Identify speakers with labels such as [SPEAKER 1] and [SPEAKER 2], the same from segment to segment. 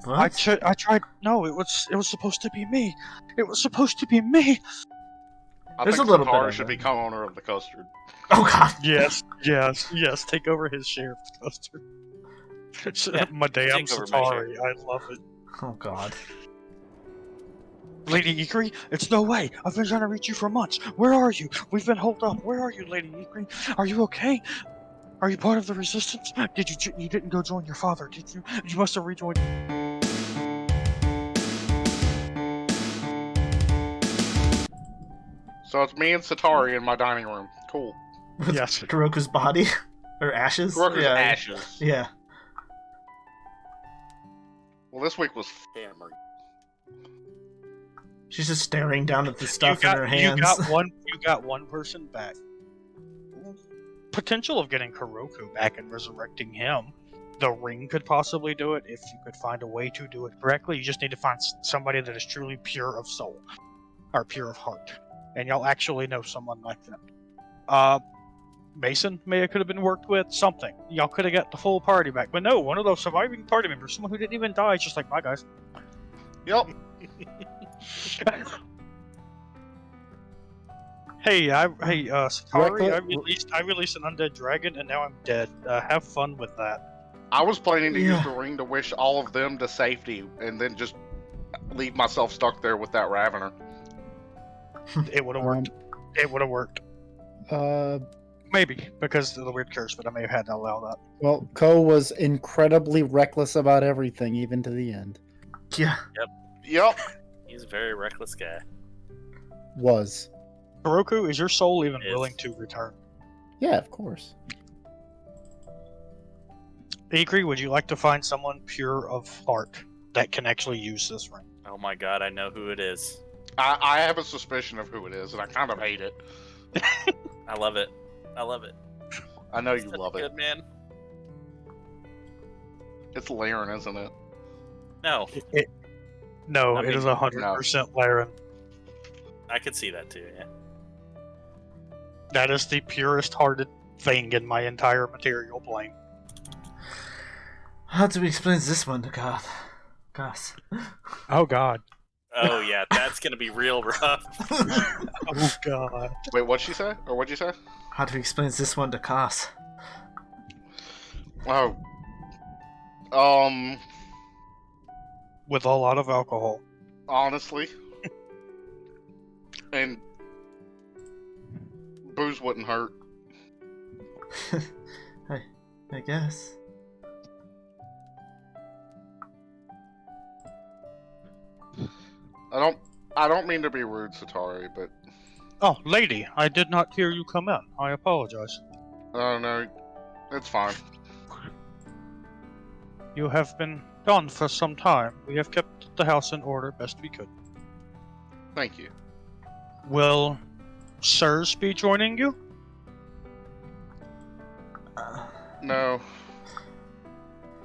[SPEAKER 1] What?
[SPEAKER 2] I tried. No, it was supposed to be me. It was supposed to be me.
[SPEAKER 1] There's
[SPEAKER 3] think
[SPEAKER 1] a little bit
[SPEAKER 3] Setari
[SPEAKER 1] of
[SPEAKER 3] should
[SPEAKER 1] it.
[SPEAKER 3] become owner of the custard.
[SPEAKER 1] Oh god.
[SPEAKER 2] Yes. Take over his share of the custard.
[SPEAKER 4] Yeah,
[SPEAKER 2] Madame
[SPEAKER 4] take over my share.
[SPEAKER 2] Setari, I love it.
[SPEAKER 1] Oh god.
[SPEAKER 2] Lady Ikrie, it's no way. I've been trying to reach you for months. Where are you? We've been holed up. Where are you, Lady Ikrie? Are you okay? Are you part of the resistance? You didn't go join your father, did you? You must have rejoined.
[SPEAKER 3] So it's me and Setari in my dining room. Cool.
[SPEAKER 1] With
[SPEAKER 2] Yes.
[SPEAKER 1] Kuroku's body? Or ashes?
[SPEAKER 3] Kuroku's
[SPEAKER 1] yeah.
[SPEAKER 3] ashes.
[SPEAKER 1] Yeah.
[SPEAKER 3] Well, this week was hammered.
[SPEAKER 1] She's just staring down at the stuff in her hands.
[SPEAKER 2] You got one person back. Potential of getting Kuroku back and resurrecting him. The ring could possibly do it if you could find a way to do it correctly. You just need to find somebody that is truly pure of soul. Or pure of heart. And y'all actually know someone like that. Mason could have been worked with, something. Y'all could have got the full party back. But no, one of those surviving party members, someone who didn't even die, is just like, bye guys.
[SPEAKER 3] Yep.
[SPEAKER 2] Setari, I released an undead dragon and now I'm dead. Have fun with that.
[SPEAKER 3] I was planning to use the ring to wish all of them to safety and then just leave myself stuck there with that Ravener.
[SPEAKER 2] It would have worked. It would have worked. Maybe, because of the weird curse, but I may have had to allow that.
[SPEAKER 5] Well, Ko was incredibly reckless about everything, even to the end.
[SPEAKER 1] Yeah.
[SPEAKER 3] Yep.
[SPEAKER 4] He's a very reckless guy.
[SPEAKER 5] Was.
[SPEAKER 2] Kuroku, is your soul even
[SPEAKER 4] Is.
[SPEAKER 2] willing to return?
[SPEAKER 5] Yeah, of course.
[SPEAKER 2] Ikrie, would you like to find someone pure of heart that can actually use this ring?
[SPEAKER 4] Oh my god, I know who it is.
[SPEAKER 3] I have a suspicion of who it is, and I kind of hate it.
[SPEAKER 4] I love it. I love it.
[SPEAKER 3] I know you
[SPEAKER 4] Such a
[SPEAKER 3] love it.
[SPEAKER 4] good man.
[SPEAKER 3] It's Yaerin, isn't it?
[SPEAKER 4] No,
[SPEAKER 2] No,
[SPEAKER 4] I
[SPEAKER 2] it
[SPEAKER 4] mean,
[SPEAKER 2] is 100% Yaerin.
[SPEAKER 4] I could see that too, yeah.
[SPEAKER 2] That is the purest hearted thing in my entire material plane.
[SPEAKER 1] How do we explain this one to Karth? Gosh.
[SPEAKER 2] Oh god.
[SPEAKER 4] Oh yeah, that's gonna be real rough.
[SPEAKER 2] Oh god.
[SPEAKER 3] Wait, what'd she say? Or what'd you say?
[SPEAKER 1] How do we explain this one to Karth?
[SPEAKER 3] Oh.
[SPEAKER 2] With a lot of alcohol.
[SPEAKER 3] Honestly. And booze wouldn't hurt.
[SPEAKER 1] I guess.
[SPEAKER 3] I don't mean to be rude, Setari, but
[SPEAKER 2] Oh, lady, I did not hear you come in. I apologize.
[SPEAKER 3] oh no, it's fine.
[SPEAKER 2] You have been gone for some time. We have kept the house in order best we could.
[SPEAKER 3] Thank you.
[SPEAKER 2] Will Sirs be joining you?
[SPEAKER 3] No.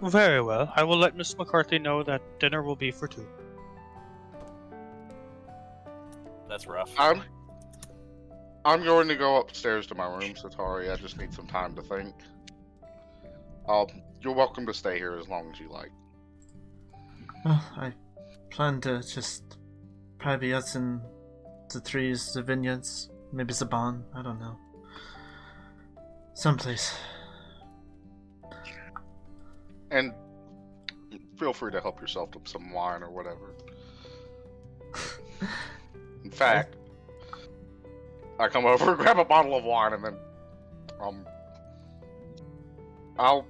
[SPEAKER 2] Very well. I will let Miss McCarthy know that dinner will be for two.
[SPEAKER 4] That's rough.
[SPEAKER 3] I'm going to go upstairs to my room, Setari. I just need some time to think. You're welcome to stay here as long as you like.
[SPEAKER 1] Well, I plan to just probably us in the trees, the vineyards, maybe the barn, I don't know. Someplace.
[SPEAKER 3] And feel free to help yourself to some wine or whatever. In fact, I come over, grab a bottle of wine, and then I'll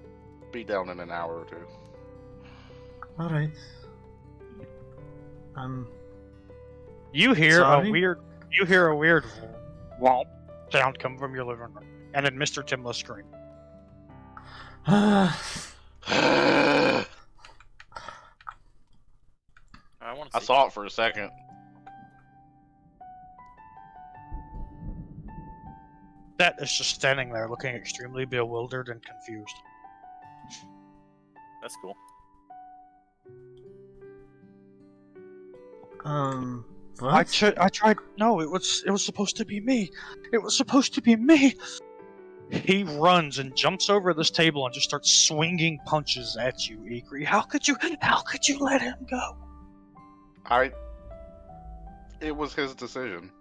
[SPEAKER 3] be down in an hour or two.
[SPEAKER 1] Alright.
[SPEAKER 2] You hear
[SPEAKER 1] Sorry?
[SPEAKER 2] a weird womp sound come from your living room, and then Mr. Timla scream.
[SPEAKER 3] I
[SPEAKER 4] want to see.
[SPEAKER 3] saw it for a second.
[SPEAKER 2] That is just standing there looking extremely bewildered and confused.
[SPEAKER 4] That's cool.
[SPEAKER 1] What?
[SPEAKER 2] I tried. No, it was supposed to be me. It was supposed to be me. He runs and jumps over this table and just starts swinging punches at you, Ikrie. How could you let him go?
[SPEAKER 3] It was his decision.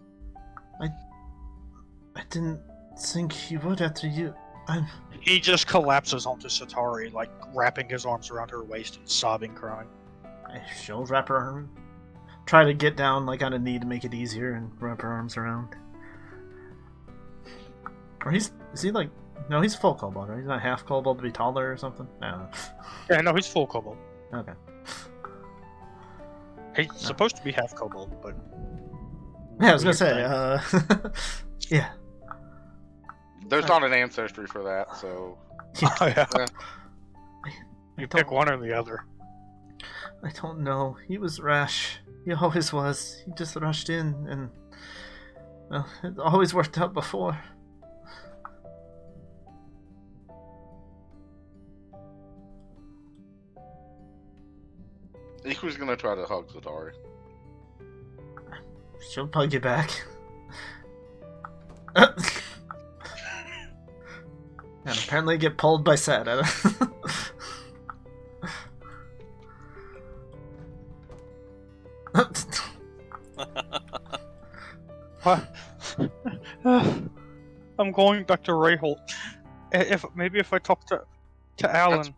[SPEAKER 1] I didn't think he would after you.
[SPEAKER 2] He just collapses onto Setari, like wrapping his arms around her waist and sobbing, crying.
[SPEAKER 1] She'll wrap her arm. Try to get down like on a knee to make it easier and wrap her arms around. Or is he like... No, he's full kobold, right? He's not half kobold to be taller or something? No.
[SPEAKER 2] Yeah, no, he's full kobold.
[SPEAKER 1] Okay.
[SPEAKER 2] He's supposed to be half kobold, but...
[SPEAKER 1] Yeah, I was gonna say, yeah.
[SPEAKER 3] There's not an ancestry for that, so...
[SPEAKER 2] Yeah.
[SPEAKER 3] Yeah.
[SPEAKER 2] You pick one or the other.
[SPEAKER 1] I don't know. He was rash. He always was. He just rushed in and... Well, it always worked out before.
[SPEAKER 3] Ikrie's gonna try to hug Setari.
[SPEAKER 1] She'll bug you back. And apparently get pulled by Set.
[SPEAKER 2] I'm going back to Rayholt. If I talk to Alan,
[SPEAKER 3] That's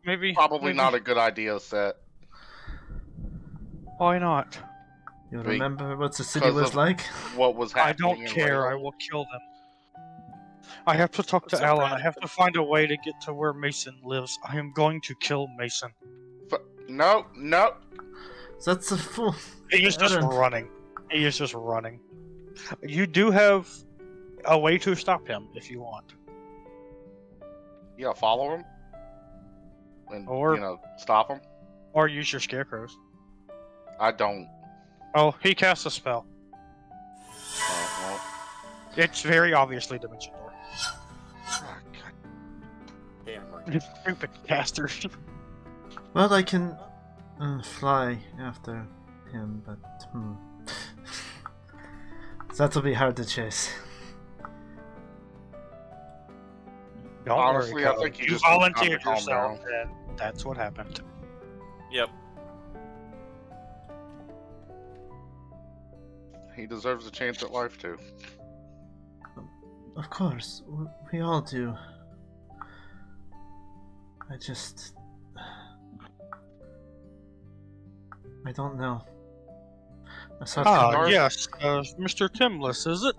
[SPEAKER 2] maybe
[SPEAKER 3] Probably not a good idea, Set.
[SPEAKER 2] Why not?
[SPEAKER 1] You
[SPEAKER 3] Wait,
[SPEAKER 1] remember what the city
[SPEAKER 3] 'cause
[SPEAKER 1] was
[SPEAKER 3] of
[SPEAKER 1] like?
[SPEAKER 3] What was
[SPEAKER 2] I
[SPEAKER 3] happening?
[SPEAKER 2] don't care. I will kill them. I have to talk to
[SPEAKER 4] So
[SPEAKER 2] Alan. I
[SPEAKER 4] radical.
[SPEAKER 2] have to find a way to get to where Mason lives. I am going to kill Mason.
[SPEAKER 3] No.
[SPEAKER 1] That's a fool.
[SPEAKER 2] He is just
[SPEAKER 1] Aaron.
[SPEAKER 2] running. He is just running. You do have a way to stop him if you want.
[SPEAKER 3] Yeah, follow him. And,
[SPEAKER 2] Or-
[SPEAKER 3] stop him.
[SPEAKER 2] Or use your scarecrows.
[SPEAKER 3] I don't.
[SPEAKER 2] Oh, he casts a spell.
[SPEAKER 3] Well,
[SPEAKER 2] It's very obviously Dimension Door.
[SPEAKER 3] ah, God.
[SPEAKER 4] Damn right.
[SPEAKER 2] You stupid caster.
[SPEAKER 1] Well, I can fly after him, but that'll be hard to chase.
[SPEAKER 2] Don't
[SPEAKER 3] Honestly,
[SPEAKER 2] worry,
[SPEAKER 3] I
[SPEAKER 2] Cole.
[SPEAKER 3] think you
[SPEAKER 2] you
[SPEAKER 3] just need time to
[SPEAKER 2] volunteered
[SPEAKER 3] calm
[SPEAKER 2] yourself, and that's what happened.
[SPEAKER 4] Yep.
[SPEAKER 3] He deserves a chance at life too.
[SPEAKER 1] Of course, we all do. I don't know. I saw
[SPEAKER 3] Karth?
[SPEAKER 2] Yes, Mr. Timless, is it?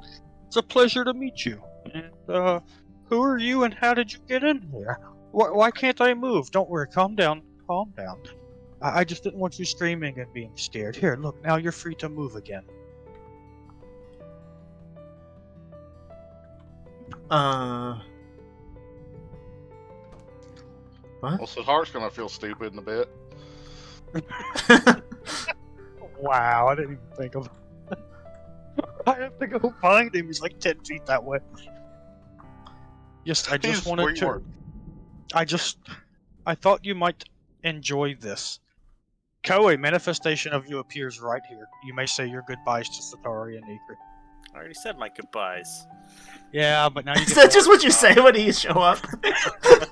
[SPEAKER 2] It's a pleasure to meet you. And, who are you and how did you get in here? Why can't I move? Don't worry, calm down. Calm down. I just didn't want you screaming and being scared. Here, look, now you're free to move again.
[SPEAKER 1] What?
[SPEAKER 3] Well, Setari's gonna feel stupid in a bit.
[SPEAKER 2] Wow, I didn't even think of it. I have to go find him. He's like 10 feet that way. Yes, I just
[SPEAKER 3] He's
[SPEAKER 2] wanted to.
[SPEAKER 3] Squidward.
[SPEAKER 2] I thought you might enjoy this. Ko, a manifestation of you appears right here. You may say your goodbyes to Setari and Ikrie.
[SPEAKER 4] I already said my goodbyes.
[SPEAKER 2] Yeah, but now you
[SPEAKER 1] Is
[SPEAKER 2] get
[SPEAKER 1] that
[SPEAKER 2] to-
[SPEAKER 1] just what you say when you show up?
[SPEAKER 2] I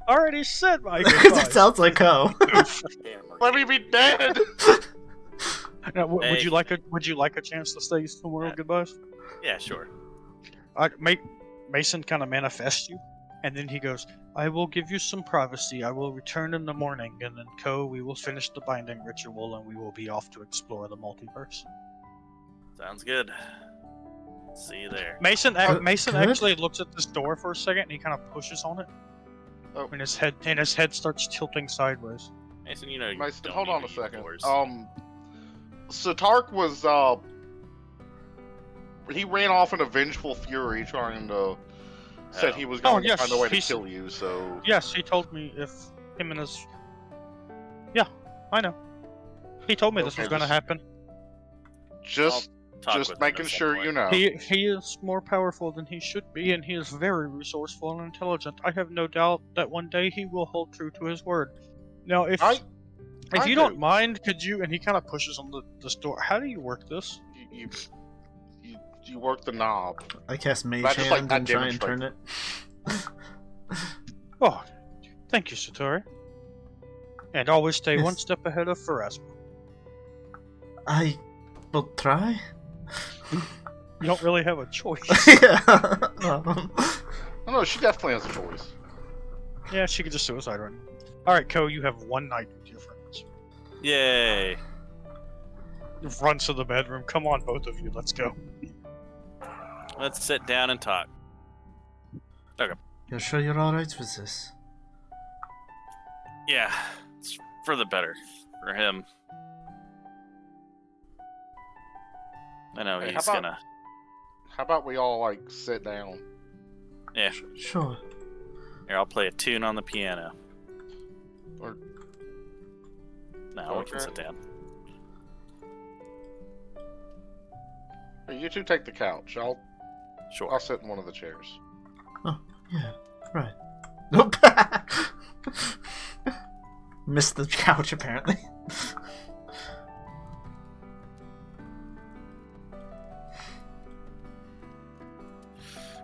[SPEAKER 2] already said my
[SPEAKER 1] Because
[SPEAKER 2] goodbyes.
[SPEAKER 1] it sounds like Ko.
[SPEAKER 4] Damn right.
[SPEAKER 3] Let me be dead.
[SPEAKER 2] Now, would
[SPEAKER 4] Hey.
[SPEAKER 2] you like a chance to say some more
[SPEAKER 4] Yeah.
[SPEAKER 2] goodbyes?
[SPEAKER 4] Yeah, sure.
[SPEAKER 2] Mason kind of manifests you, and then he goes, I will give you some privacy. I will return in the morning, and then Ko, we will finish the binding ritual, and we will be off to explore the multiverse.
[SPEAKER 4] Sounds good. See you there.
[SPEAKER 2] Mason
[SPEAKER 1] Good.
[SPEAKER 2] actually looks at this door for a second, and he kind of pushes on it.
[SPEAKER 3] Oh.
[SPEAKER 2] And his head starts tilting sideways.
[SPEAKER 4] Mason, you know you
[SPEAKER 3] Mason,
[SPEAKER 4] don't
[SPEAKER 3] hold
[SPEAKER 4] need
[SPEAKER 3] on
[SPEAKER 4] to
[SPEAKER 3] a
[SPEAKER 4] use
[SPEAKER 3] second.
[SPEAKER 4] doors.
[SPEAKER 3] Setari was he ran off in a vengeful fury, trying to said he was going
[SPEAKER 2] yes,
[SPEAKER 3] to find a way to
[SPEAKER 2] he's-
[SPEAKER 3] kill you. So
[SPEAKER 2] Yes, he told me if him and his. Yeah, I know. He told me this
[SPEAKER 3] Okay,
[SPEAKER 2] was going to
[SPEAKER 3] just-
[SPEAKER 2] happen.
[SPEAKER 3] just
[SPEAKER 4] Talk with
[SPEAKER 3] just
[SPEAKER 4] him
[SPEAKER 3] making
[SPEAKER 4] at some
[SPEAKER 3] sure
[SPEAKER 4] point.
[SPEAKER 3] you know.
[SPEAKER 2] He is more powerful than he should be, and he is very resourceful and intelligent. I have no doubt that one day he will hold true to his word. Now, if
[SPEAKER 3] I
[SPEAKER 2] you
[SPEAKER 3] do.
[SPEAKER 2] don't mind, could you? And he kind of pushes on this door. How do you work this?
[SPEAKER 3] You you work the knob.
[SPEAKER 1] I cast Mage
[SPEAKER 3] But I just like
[SPEAKER 1] Hand
[SPEAKER 3] that
[SPEAKER 1] and try and turn it.
[SPEAKER 2] Oh, thank you, Setari. And always stay
[SPEAKER 1] Yes.
[SPEAKER 2] one step ahead of Pharasma.
[SPEAKER 1] I will try.
[SPEAKER 2] You don't really have a choice.
[SPEAKER 1] Yeah.
[SPEAKER 3] Oh no, she definitely has a choice.
[SPEAKER 2] Yeah, she could just suicide right now. Alright, Ko, you have one night with your friends.
[SPEAKER 4] Yay!
[SPEAKER 2] Runs to the bedroom. Come on, both of you, let's go.
[SPEAKER 4] Let's sit down and talk.
[SPEAKER 1] You're sure you're alright with this?
[SPEAKER 4] Yeah, it's for the better. For him. I know
[SPEAKER 3] Hey,
[SPEAKER 4] he's
[SPEAKER 3] how about-
[SPEAKER 4] gonna...
[SPEAKER 3] How about we all like sit down?
[SPEAKER 4] Yeah,
[SPEAKER 1] Sure.
[SPEAKER 4] here, I'll play a tune on the piano.
[SPEAKER 3] Or
[SPEAKER 4] No, we can
[SPEAKER 3] Okay.
[SPEAKER 4] sit down.
[SPEAKER 3] Hey, you two take the couch. I'll
[SPEAKER 4] Sure.
[SPEAKER 3] sit in one of the chairs.
[SPEAKER 1] Yeah. Right. Nope. Missed the couch apparently.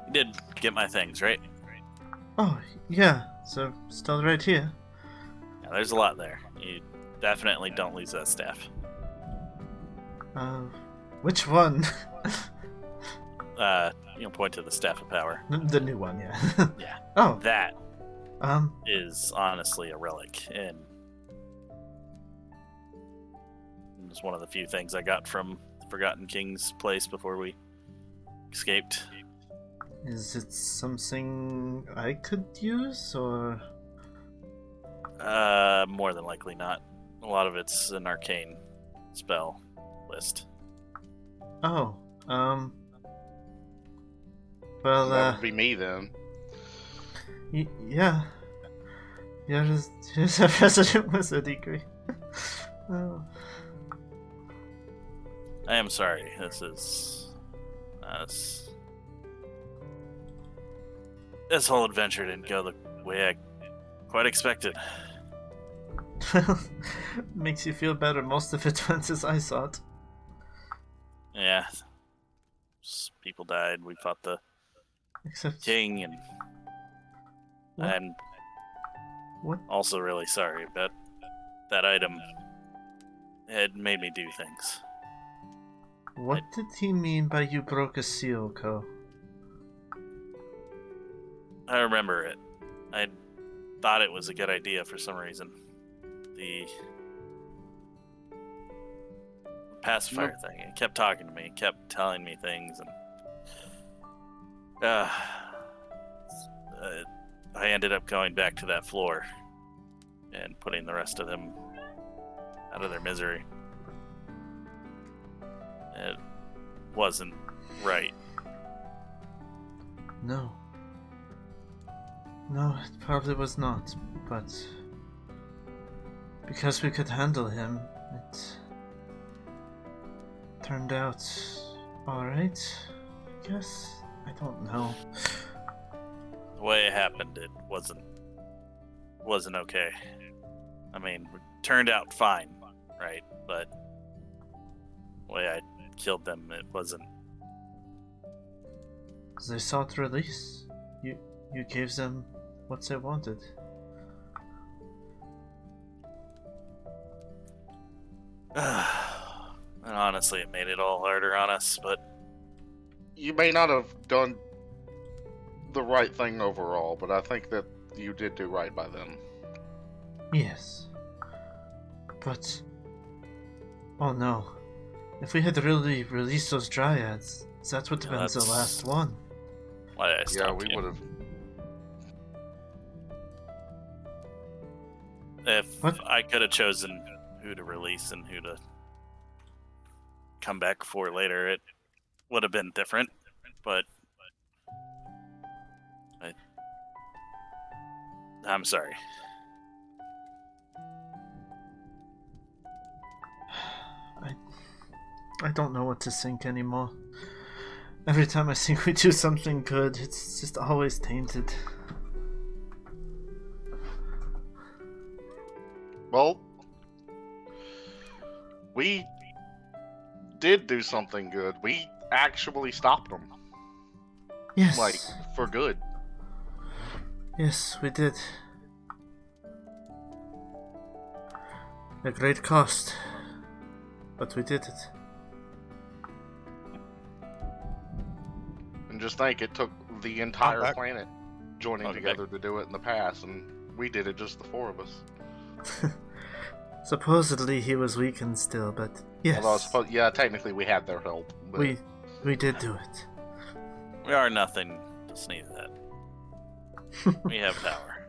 [SPEAKER 4] You did get my things, right?
[SPEAKER 1] Oh, yeah. So, still right here.
[SPEAKER 4] Yeah, there's a lot there. You definitely don't lose that staff.
[SPEAKER 1] Which one?
[SPEAKER 4] You'll point to the Staff of Power.
[SPEAKER 1] The new one, yeah.
[SPEAKER 4] Yeah.
[SPEAKER 1] Oh,
[SPEAKER 4] That
[SPEAKER 1] um,
[SPEAKER 4] is honestly a relic, and it's one of the few things I got from Forgotten King's place before we escaped.
[SPEAKER 1] is it something I could use, or?
[SPEAKER 4] More than likely not. A lot of it's an arcane spell list.
[SPEAKER 1] Oh, well,
[SPEAKER 3] That would be me then.
[SPEAKER 1] yeah. Here's a resident wizard, Ikrie. Oh.
[SPEAKER 4] I am sorry. This is this whole adventure didn't go the way I quite expected.
[SPEAKER 1] Well, makes you feel better. Most of it went as I thought.
[SPEAKER 4] Yeah, people died. We fought the
[SPEAKER 1] Except
[SPEAKER 4] king, and
[SPEAKER 1] What?
[SPEAKER 4] I'm
[SPEAKER 1] what?
[SPEAKER 4] also really sorry, but that item had made me do things.
[SPEAKER 1] What did he mean by you broke a seal, Ko?
[SPEAKER 4] I remember it. I thought it was a good idea for some reason. The pacifier thing. It kept talking to me, kept telling me things, and I ended up going back to that floor and putting the rest of them out of their misery. It wasn't right.
[SPEAKER 1] No. No, it probably was not, but because we could handle him, it turned out alright, I guess? I don't know.
[SPEAKER 4] The way it happened, it wasn't okay. I mean, it turned out fine, right? But the way I killed them, it wasn't.
[SPEAKER 1] They sought release. You gave them what they wanted.
[SPEAKER 4] And honestly, it made it all harder on us, but
[SPEAKER 3] You may not have done the right thing overall, but I think that you did do right by them.
[SPEAKER 1] Yes. But... oh no. If we had really released those dryads, that would have been the
[SPEAKER 4] that's
[SPEAKER 1] last one.
[SPEAKER 4] why I
[SPEAKER 3] Yeah,
[SPEAKER 4] stopped
[SPEAKER 3] we
[SPEAKER 4] you.
[SPEAKER 3] would have.
[SPEAKER 4] If
[SPEAKER 1] What?
[SPEAKER 4] I could have chosen who to release and who to come back for later, it would have been different, but I'm sorry.
[SPEAKER 1] I don't know what to think anymore. Every time I think we do something good, it's just always tainted.
[SPEAKER 3] Well, we did do something good. We actually stopped them,
[SPEAKER 1] Yes.
[SPEAKER 3] like for good.
[SPEAKER 1] Yes, we did. A great cost, but we did it.
[SPEAKER 3] And just think, it took the entire
[SPEAKER 2] back.
[SPEAKER 3] planet joining together to do it in the past, and we did it just the 4 of us.
[SPEAKER 1] Supposedly he was weakened still, but yes.
[SPEAKER 3] Although, yeah, technically we had their help. But...
[SPEAKER 1] We did do it.
[SPEAKER 4] We are nothing to sneeze at. We have power.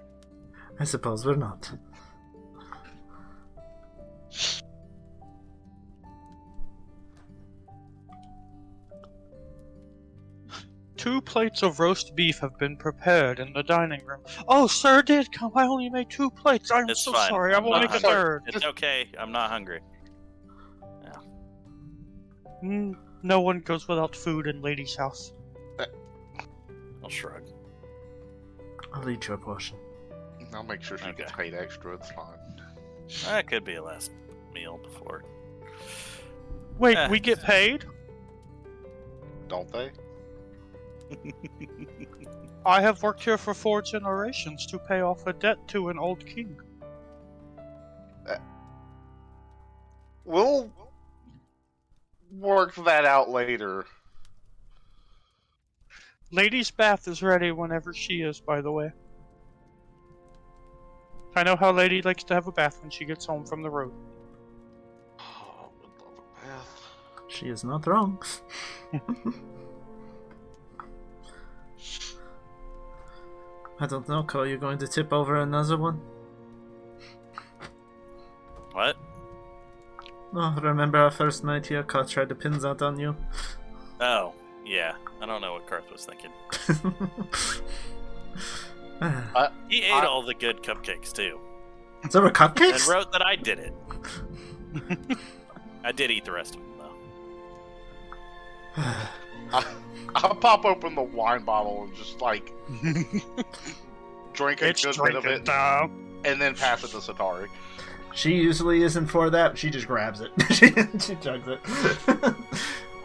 [SPEAKER 1] I suppose we're not.
[SPEAKER 2] Two plates of roast beef have been prepared in the dining room. Oh, sir did come. I only made 2 plates. I'm
[SPEAKER 4] It's
[SPEAKER 2] so
[SPEAKER 4] fine.
[SPEAKER 2] sorry. I
[SPEAKER 4] I'm
[SPEAKER 2] will
[SPEAKER 4] not
[SPEAKER 2] make a
[SPEAKER 4] hungry.
[SPEAKER 2] 3rd.
[SPEAKER 4] It's okay. I'm not hungry.
[SPEAKER 2] No one goes without food in Lady's house.
[SPEAKER 4] I'll shrug.
[SPEAKER 1] I'll eat your portion.
[SPEAKER 3] I'll make sure she gets paid extra. It's fine.
[SPEAKER 4] That could be a last meal before.
[SPEAKER 2] Wait, we get paid?
[SPEAKER 3] Don't they?
[SPEAKER 2] I have worked here for 4 generations to pay off a debt to an old king.
[SPEAKER 3] We'll work that out later.
[SPEAKER 2] Lady's bath is ready whenever she is, by the way. I know how Lady likes to have a bath when she gets home from the road.
[SPEAKER 3] Oh, I would love a bath.
[SPEAKER 1] She is not wrong. I don't know, Ko, you going to tip over another one?
[SPEAKER 4] What?
[SPEAKER 1] Oh, remember our first night here? Ko tried to pin that on you.
[SPEAKER 4] Oh, yeah. I don't know what Karth was thinking. He ate all the good cupcakes, too.
[SPEAKER 1] There were cupcakes?
[SPEAKER 4] And wrote that I did it. I did eat the rest of them, though.
[SPEAKER 3] I'll pop open the wine bottle and just, like, drink a good bit of it, and then pass it to Setari.
[SPEAKER 1] She usually isn't for that. She just grabs it. she chugs it.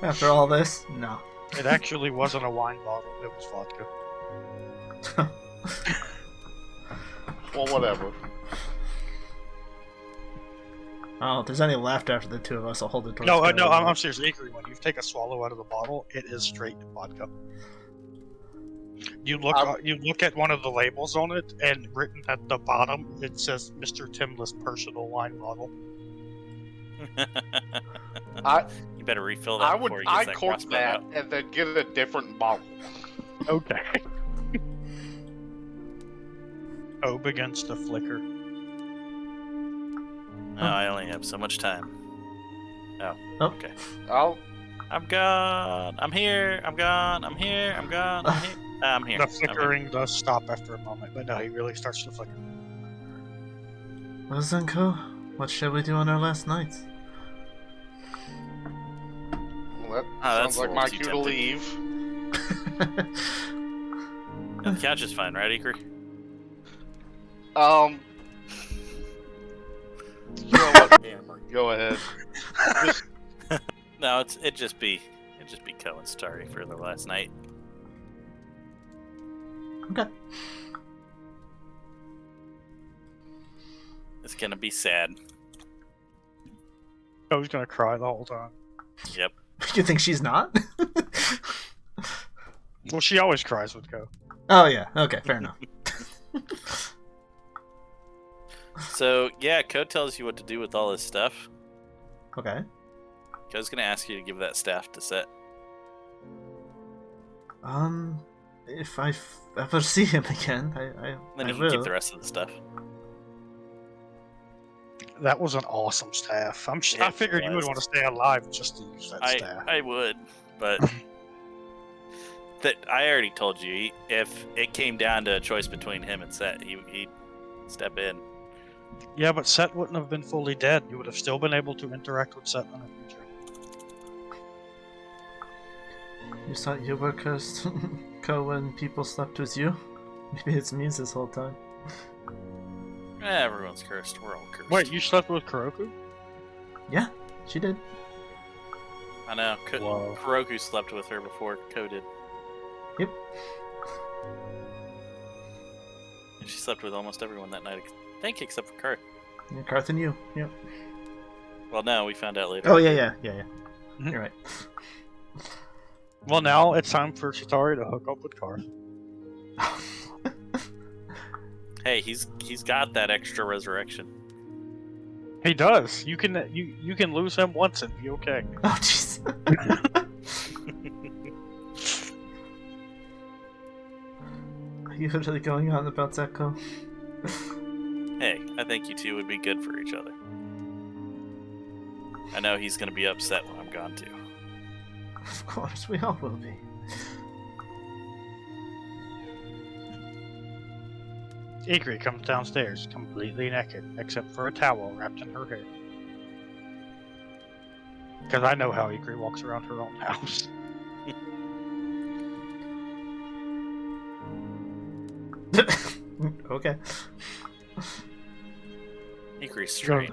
[SPEAKER 1] After all this, no.
[SPEAKER 2] It actually wasn't a wine bottle, it was vodka.
[SPEAKER 3] Well, whatever.
[SPEAKER 1] Oh, if there's any left after the 2 of us, I'll hold it towards
[SPEAKER 2] No,
[SPEAKER 1] Ko.
[SPEAKER 2] I'm serious. Ikrie, when you take a swallow out of the bottle, it is straight vodka. You look at one of the labels on it, and written at the bottom, it says Mr. Timless personal wine bottle.
[SPEAKER 4] You better refill that before you get that
[SPEAKER 3] cork
[SPEAKER 4] crossbow
[SPEAKER 3] that
[SPEAKER 4] out.
[SPEAKER 3] and then get a different bottle.
[SPEAKER 2] Okay. O begins to flicker.
[SPEAKER 4] No, I only have so much time. Oh. Okay. I'm gone. I'm here. I'm gone. I'm here. I'm gone. I'm here. I'm here.
[SPEAKER 2] The flickering does stop after a moment, but no, he really starts to flicker.
[SPEAKER 1] Well, then, Ko, what shall we do on our last night?
[SPEAKER 3] Well, that sounds like my cue to
[SPEAKER 4] tempting.
[SPEAKER 3] leave.
[SPEAKER 4] Yeah, the couch is fine, right, Ikrie?
[SPEAKER 3] You know what, Cameron? Go ahead.
[SPEAKER 4] No, it'd just be Ko and Setari for the last night.
[SPEAKER 1] Okay.
[SPEAKER 4] It's gonna be sad.
[SPEAKER 2] I was gonna cry the whole time.
[SPEAKER 4] Yep.
[SPEAKER 1] You think she's not?
[SPEAKER 2] Well, she always cries with Ko.
[SPEAKER 1] Oh, yeah. Okay, fair enough.
[SPEAKER 4] So, yeah, Ko tells you what to do with all this stuff.
[SPEAKER 1] Okay.
[SPEAKER 4] Ko's gonna ask you to give that staff to Set.
[SPEAKER 1] If I ever see him again,
[SPEAKER 4] Then
[SPEAKER 1] I
[SPEAKER 4] you
[SPEAKER 1] will.
[SPEAKER 4] can keep the rest of the stuff.
[SPEAKER 2] That was an awesome staff. I figured you would want to stay alive just to use that staff.
[SPEAKER 4] I would, but that I already told you. If it came down to a choice between him and Set, he'd step in.
[SPEAKER 2] Yeah, but Set wouldn't have been fully dead. You would have still been able to interact with Set in the future.
[SPEAKER 1] You thought you were cursed, Ko, when people slept with you? Maybe it's me this whole time.
[SPEAKER 4] Everyone's cursed. We're all cursed.
[SPEAKER 2] Wait, you slept with Kuroku?
[SPEAKER 1] Yeah, she did.
[SPEAKER 4] I know.
[SPEAKER 2] Whoa.
[SPEAKER 4] Kuroku slept with her before Ko did.
[SPEAKER 1] Yep.
[SPEAKER 4] And she slept with almost everyone that night, I think, except for Karth.
[SPEAKER 1] Yeah, Karth and you. Yep.
[SPEAKER 4] Well, no, we found out later.
[SPEAKER 1] Oh, yeah.
[SPEAKER 2] Mhm.
[SPEAKER 1] You're right.
[SPEAKER 2] Well, now it's time for Setari to hook up with Karth.
[SPEAKER 4] Hey, he's got that extra resurrection.
[SPEAKER 2] He does. You can lose him once and be okay.
[SPEAKER 1] Oh, jeez. Are you really going on about Zeko?
[SPEAKER 4] Hey, I think you two would be good for each other. I know he's gonna be upset when I'm gone too.
[SPEAKER 1] Of course, we all will be.
[SPEAKER 2] Ikrie comes downstairs, completely naked, except for a towel wrapped in her hair. Because I know how Ikrie walks around her own house.
[SPEAKER 1] Okay.
[SPEAKER 4] Ikrie's strange.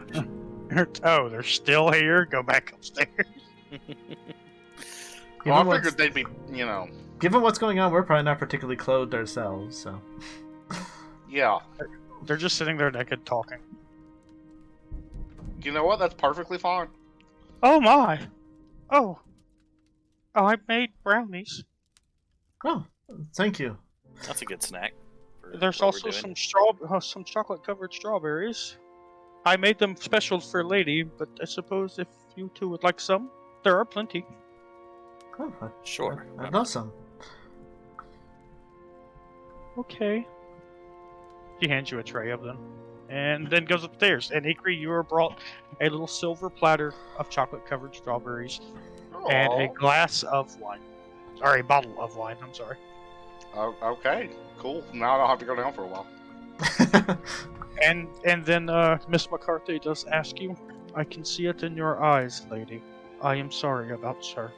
[SPEAKER 2] Oh, they're still here? Go back upstairs.
[SPEAKER 3] Well, I
[SPEAKER 1] what's-
[SPEAKER 3] figured they'd be, you know,
[SPEAKER 1] Given what's going on, we're probably not particularly clothed ourselves, so.
[SPEAKER 3] yeah.
[SPEAKER 2] They're just sitting there naked talking.
[SPEAKER 3] You know what? That's perfectly fine.
[SPEAKER 2] Oh my! Oh, I made brownies.
[SPEAKER 1] Oh, thank you.
[SPEAKER 4] That's a good snack. for
[SPEAKER 2] There's
[SPEAKER 4] what we're
[SPEAKER 2] also
[SPEAKER 4] doing.
[SPEAKER 2] some chocolate-covered strawberries. I made them special for Lady, but I suppose if you two would like some, there are plenty.
[SPEAKER 1] Oh,
[SPEAKER 4] Sure.
[SPEAKER 1] I'd love some.
[SPEAKER 2] Okay. She hands you a tray of them, and then goes upstairs. And Ikrie, you are brought a little silver platter of chocolate-covered strawberries and a
[SPEAKER 3] Aw.
[SPEAKER 2] glass of wine, or a bottle of wine. I'm sorry.
[SPEAKER 3] Oh, okay, cool. Now I don't have to go down for a while.
[SPEAKER 2] And then Miss McCarthy does ask you, I can see it in your eyes, lady. I am sorry about sir.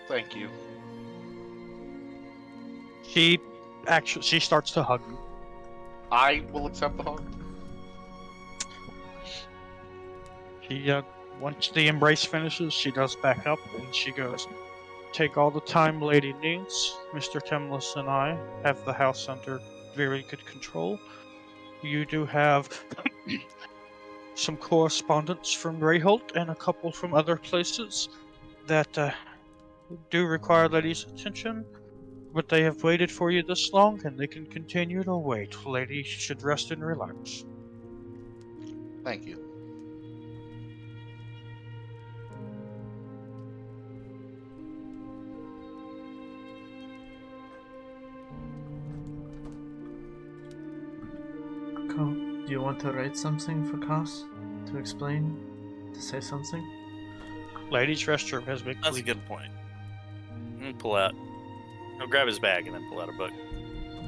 [SPEAKER 3] Thank you.
[SPEAKER 2] She starts to hug you.
[SPEAKER 3] I will accept the hug.
[SPEAKER 2] She once the embrace finishes, she does back up and she goes, take all the time lady needs. Mr. Temlis and I have the house under very good control. You do have some correspondence from Rayholt and a couple from other places that do require lady's attention, but they have waited for you this long and they can continue to wait. Lady should rest and relax.
[SPEAKER 3] Thank you.
[SPEAKER 1] Ko, do you want to write something for Kos? To explain? To say something?
[SPEAKER 2] Lady's restroom has been
[SPEAKER 4] That's a
[SPEAKER 2] cleaned.
[SPEAKER 4] good point. I'll pull out. I'll grab his bag and then pull out a book.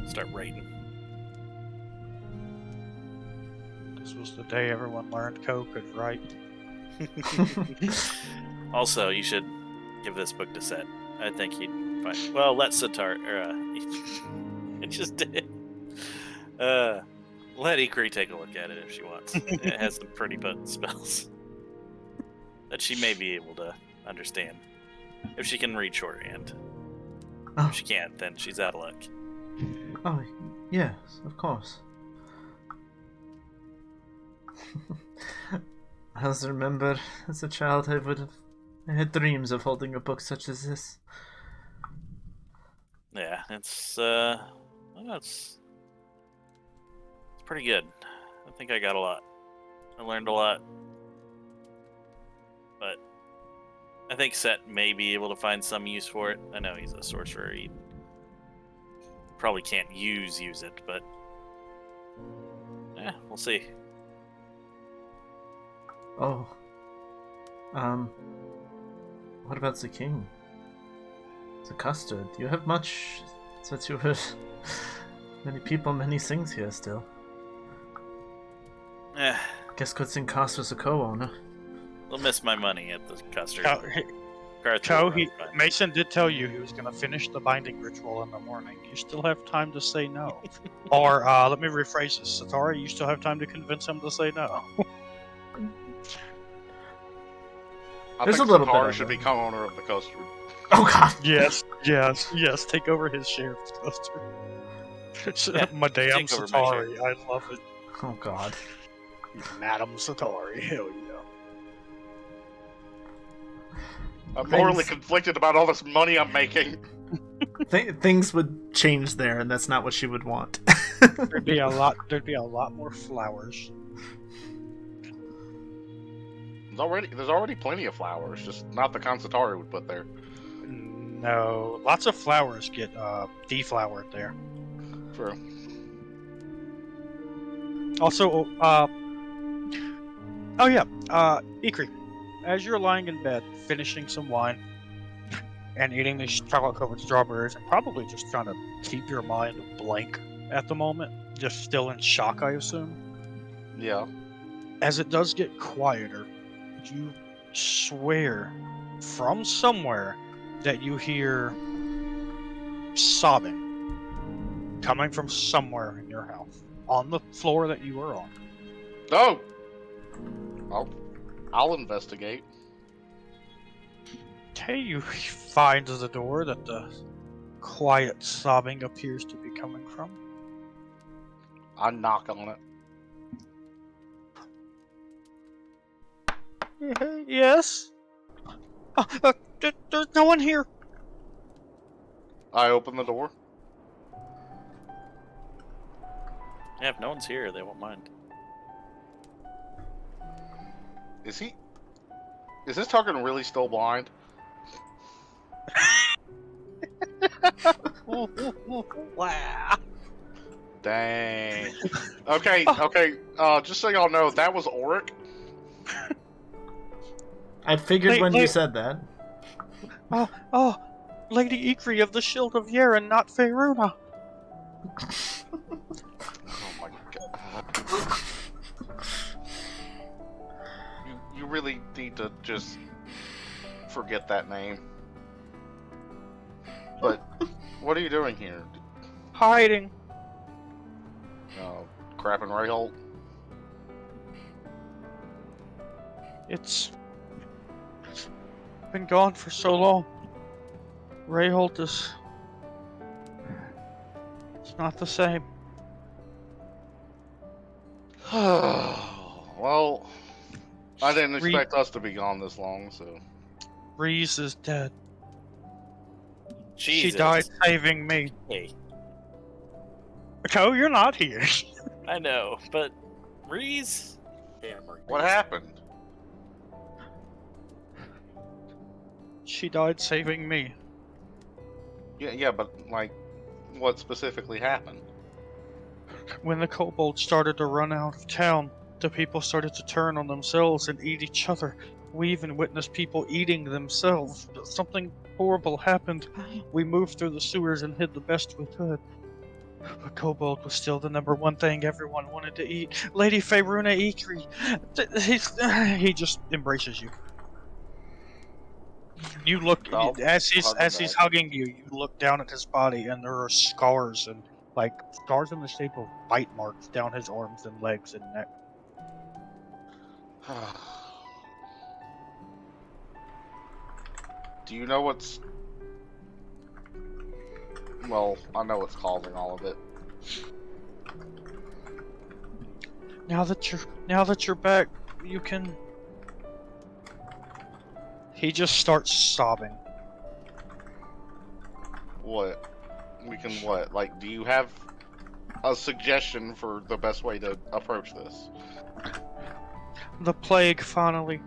[SPEAKER 4] Start writing.
[SPEAKER 2] This was the day everyone learned Ko could write.
[SPEAKER 4] Also, you should give this book to Set. I think he'd find. Well, let Setari. It just did. Let Ikrie take a look at it if she wants. It has some pretty potent spells that she may be able to understand if she can read shorthand.
[SPEAKER 1] Oh,
[SPEAKER 4] If she can't, then she's out of luck.
[SPEAKER 1] oh, yes, of course. I also remember as a child I had dreams of holding a book such as this.
[SPEAKER 4] Yeah, it's pretty good. I think I got a lot. I learned a lot. But I think Set may be able to find some use for it. I know he's a sorcerer. He probably can't use it, but yeah, we'll see.
[SPEAKER 1] Oh. What about the king? The custard. Do you have much that you heard? Many people, many things here still.
[SPEAKER 4] Eh,
[SPEAKER 1] Guess good thing Kos was a co-owner.
[SPEAKER 4] we'll miss my money at the custard. Karth
[SPEAKER 2] Ko,
[SPEAKER 4] will run fine.
[SPEAKER 2] Mason did tell you he was going to finish the binding ritual in the morning. You still have time to say no. Or, let me rephrase this. Setari, you still have time to convince him to say no.
[SPEAKER 3] I
[SPEAKER 1] There's
[SPEAKER 3] think
[SPEAKER 1] a little bit
[SPEAKER 3] Setari
[SPEAKER 1] of
[SPEAKER 3] should
[SPEAKER 1] it.
[SPEAKER 3] become owner of the custard.
[SPEAKER 1] Oh god.
[SPEAKER 2] Yes. Take over his share of custard.
[SPEAKER 4] Yeah,
[SPEAKER 2] Madame
[SPEAKER 4] take over my share.
[SPEAKER 2] Setari, I love it.
[SPEAKER 1] Oh god.
[SPEAKER 2] Madame Setari, hell yeah.
[SPEAKER 3] I'm morally conflicted about all this money I'm making.
[SPEAKER 1] Things would change there, and that's not what she would want.
[SPEAKER 2] There'd be a lot more flowers.
[SPEAKER 3] There's already plenty of flowers, just not the kind Setari would put there.
[SPEAKER 2] No, lots of flowers get deflowered there.
[SPEAKER 3] True.
[SPEAKER 2] Also, Ikrie, as you're lying in bed, finishing some wine, and eating these chocolate-covered strawberries, and probably just trying to keep your mind blank at the moment, just still in shock, I assume.
[SPEAKER 3] Yeah.
[SPEAKER 2] As it does get quieter, you swear from somewhere that you hear sobbing coming from somewhere in your house on the floor that you are on.
[SPEAKER 3] No. I'll investigate.
[SPEAKER 2] Okay, you find the door that the quiet sobbing appears to be coming from.
[SPEAKER 3] I knock on it.
[SPEAKER 2] Yes? There's no one here.
[SPEAKER 3] I open the door.
[SPEAKER 4] Yeah, if no one's here, they won't mind.
[SPEAKER 3] Is this token really still blind?
[SPEAKER 2] Wow.
[SPEAKER 3] Dang. Okay. Just so y'all know, that was Auric.
[SPEAKER 1] I figured when you
[SPEAKER 2] Wait.
[SPEAKER 1] said that.
[SPEAKER 2] Oh, Lady Ikrie of the Shield of Yaerin, not Faeruna.
[SPEAKER 3] Oh my god. You really need to just forget that name. But what are you doing here?
[SPEAKER 2] Hiding.
[SPEAKER 3] Crap and Rayholt?
[SPEAKER 2] It's been gone for so long. Rayholt is... It's not the same.
[SPEAKER 3] Well, I didn't expect us to be gone this long, so...
[SPEAKER 2] Reese is dead.
[SPEAKER 4] Jesus.
[SPEAKER 2] She died saving me.
[SPEAKER 4] Hey,
[SPEAKER 2] Co, you're not here.
[SPEAKER 4] I know, but Reese?
[SPEAKER 3] What happened?
[SPEAKER 2] She died saving me.
[SPEAKER 3] Yeah, but, like, what specifically happened?
[SPEAKER 2] When the Kobold started to run out of town, the people started to turn on themselves and eat each other. We even witnessed people eating themselves. Something horrible happened. We moved through the sewers and hid the best we could. But Kobold was still the #1 thing everyone wanted to eat. Lady Faeruna Ikrie. He just embraces you. You look as he's hugging you. You look down at his body, and there are scars in the shape of bite marks down his arms and legs and neck.
[SPEAKER 3] Do you know what's... Well, I know what's causing all of it.
[SPEAKER 2] Now that you're back, you can... He just starts sobbing.
[SPEAKER 3] What? We can what? Like, do you have a suggestion for the best way to approach this?
[SPEAKER 2] The plague finally.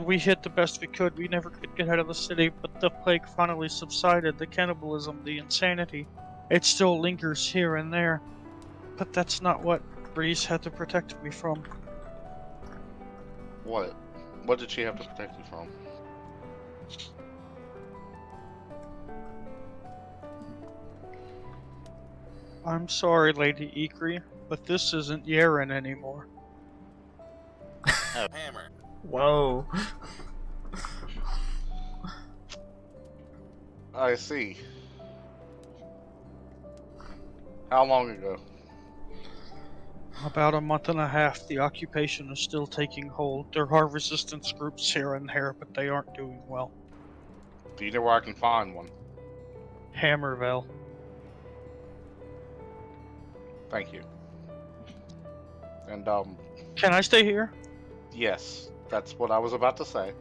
[SPEAKER 2] We hid the best we could. We never could get out of the city, but the plague finally subsided. The cannibalism, the insanity. It still lingers here and there. But that's not what Reese had to protect me from.
[SPEAKER 3] What? What did she have to protect you from?
[SPEAKER 2] I'm sorry, Lady Ikrie, but this isn't Yaerin anymore.
[SPEAKER 4] Oh, hammer.
[SPEAKER 1] Whoa.
[SPEAKER 3] I see. How long ago?
[SPEAKER 2] About a month and a half, the occupation is still taking hold. There are resistance groups here and there, but they aren't doing well.
[SPEAKER 3] Do you know where I can find one?
[SPEAKER 2] Hammerville.
[SPEAKER 3] Thank you. And,
[SPEAKER 2] Can I stay here?
[SPEAKER 3] yes, that's what I was about to say.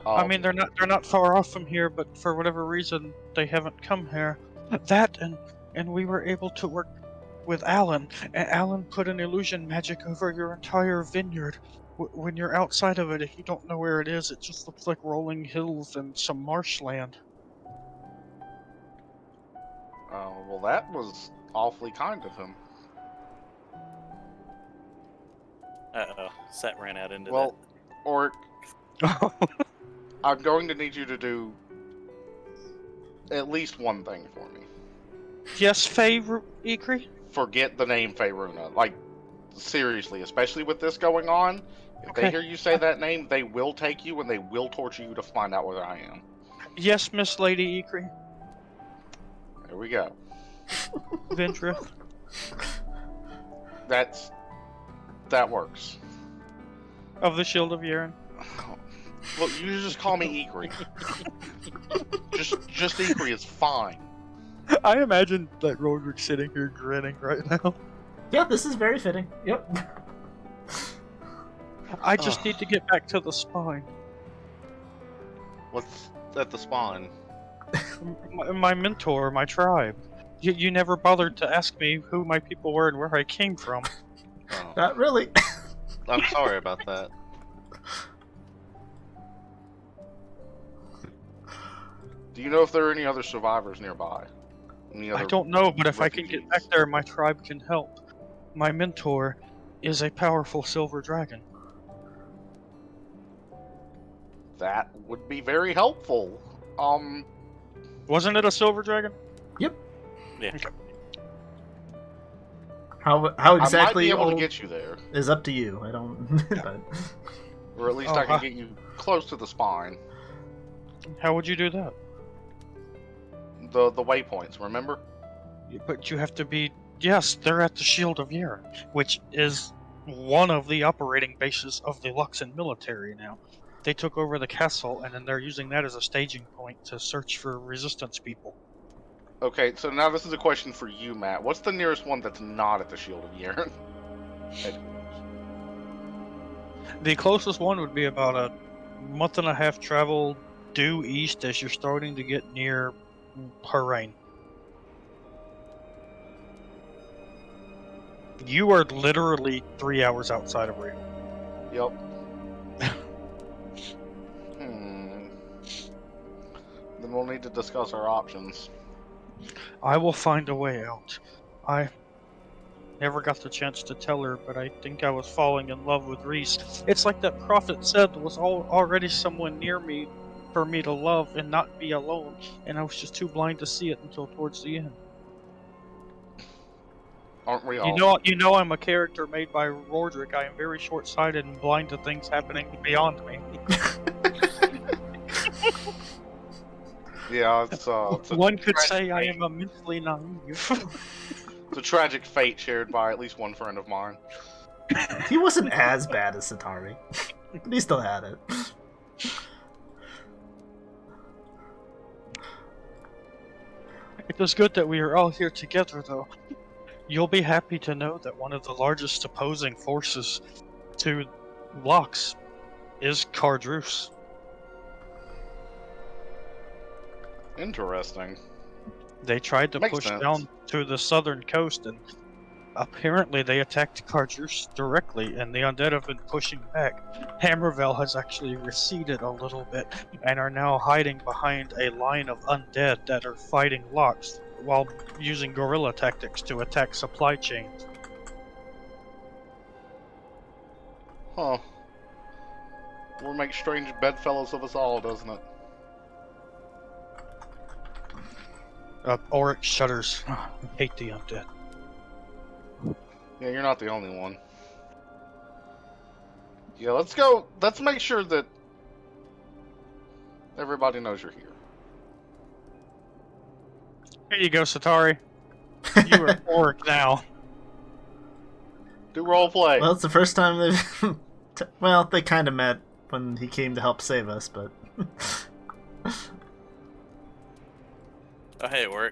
[SPEAKER 2] I mean, they're not far off from here, but for whatever reason, they haven't come here. That and we were able to work with Alan, and Alan put an illusion magic over your entire vineyard. When you're outside of it, if you don't know where it is, it just looks like rolling hills and some marshland.
[SPEAKER 3] Well, that was awfully kind of him.
[SPEAKER 4] Uh-oh. Set ran out into
[SPEAKER 3] Well, Oric, I'm going to need you to do at least one thing for me.
[SPEAKER 2] Yes, Ikrie?
[SPEAKER 3] Forget the name Faeruna. Like, seriously, especially with this going on, if they
[SPEAKER 2] Okay.
[SPEAKER 3] hear you say that name, they will take you and they will torture you to find out where I am.
[SPEAKER 2] Yes, Miss Lady Ikrie.
[SPEAKER 3] There we go.
[SPEAKER 2] Vindrith.
[SPEAKER 3] That works.
[SPEAKER 2] Of the Shield of Yaerin.
[SPEAKER 3] Look, you just call me Ikrie. just Ikrie is fine.
[SPEAKER 2] I imagine that Rordrik sitting here grinning right now.
[SPEAKER 1] Yeah, this is very fitting. Yep.
[SPEAKER 2] I just need to get back to the spine.
[SPEAKER 3] What's at the spawn?
[SPEAKER 2] My mentor, my tribe. You never bothered to ask me who my people were and where I came from.
[SPEAKER 3] Oh,
[SPEAKER 1] Not really.
[SPEAKER 3] I'm sorry about that. Do you know if there are any other survivors nearby?
[SPEAKER 2] I don't know, but if I can get back there, my tribe can help. My mentor is a powerful silver dragon.
[SPEAKER 3] That would be very helpful.
[SPEAKER 2] Wasn't it a silver dragon?
[SPEAKER 1] Yep.
[SPEAKER 4] Yeah.
[SPEAKER 2] Okay.
[SPEAKER 1] How
[SPEAKER 3] I might
[SPEAKER 1] exactly
[SPEAKER 3] be able to
[SPEAKER 1] old
[SPEAKER 3] get you there,
[SPEAKER 1] is up to you. I don't. But
[SPEAKER 3] or at least I can get you close to the spine.
[SPEAKER 2] How would you do that?
[SPEAKER 3] The waypoints, remember?
[SPEAKER 2] But you have to be... Yes, they're at the Shield of Yaerin, which is one of the operating bases of the Luxon military now. They took over the castle, and then they're using that as a staging point to search for resistance people.
[SPEAKER 3] Okay, so now this is a question for you, Matt. What's the nearest one that's not at the Shield of Yaerin?
[SPEAKER 2] The closest one would be about a month and a half travel due east as you're starting to get near Harain. You are literally 3 hours outside of Rain.
[SPEAKER 3] Yep. Then we'll need to discuss our options.
[SPEAKER 2] I will find a way out. I never got the chance to tell her, but I think I was falling in love with Reese. It's like that prophet said, there was already someone near me for me to love and not be alone, and I was just too blind to see it until towards the end.
[SPEAKER 3] Aren't we all?
[SPEAKER 2] You know I'm a character made by Rordrik. I am very short-sighted and blind to things happening beyond me.
[SPEAKER 3] Yeah, it's
[SPEAKER 2] One could say I am immensely naive.
[SPEAKER 3] It's a tragic fate shared by at least one friend of mine.
[SPEAKER 1] he wasn't as bad as Setari, but he still had it.
[SPEAKER 2] It is good that we are all here together, though. You'll be happy to know that one of the largest opposing forces to Lux is Cardrus.
[SPEAKER 3] Interesting.
[SPEAKER 2] They tried to
[SPEAKER 3] Makes
[SPEAKER 2] push
[SPEAKER 3] sense.
[SPEAKER 2] down to the southern coast, and apparently they attacked Cardrus directly, and the undead have been pushing back. Hammerville has actually receded a little bit, and are now hiding behind a line of undead that are fighting Lux, while using guerrilla tactics to attack supply chains.
[SPEAKER 3] Huh. Will make strange bedfellows of us all, doesn't it?
[SPEAKER 2] Oryx shudders. I hate the undead.
[SPEAKER 3] Yeah, you're not the only one. Yeah, let's go. Let's make sure that everybody knows you're here.
[SPEAKER 2] Here you go, Setari. You are Oryx now.
[SPEAKER 3] Do roleplay.
[SPEAKER 1] Well, it's the first time they've... well, they kind of met when he came to help save us, but...
[SPEAKER 4] Oh, hey, Oric.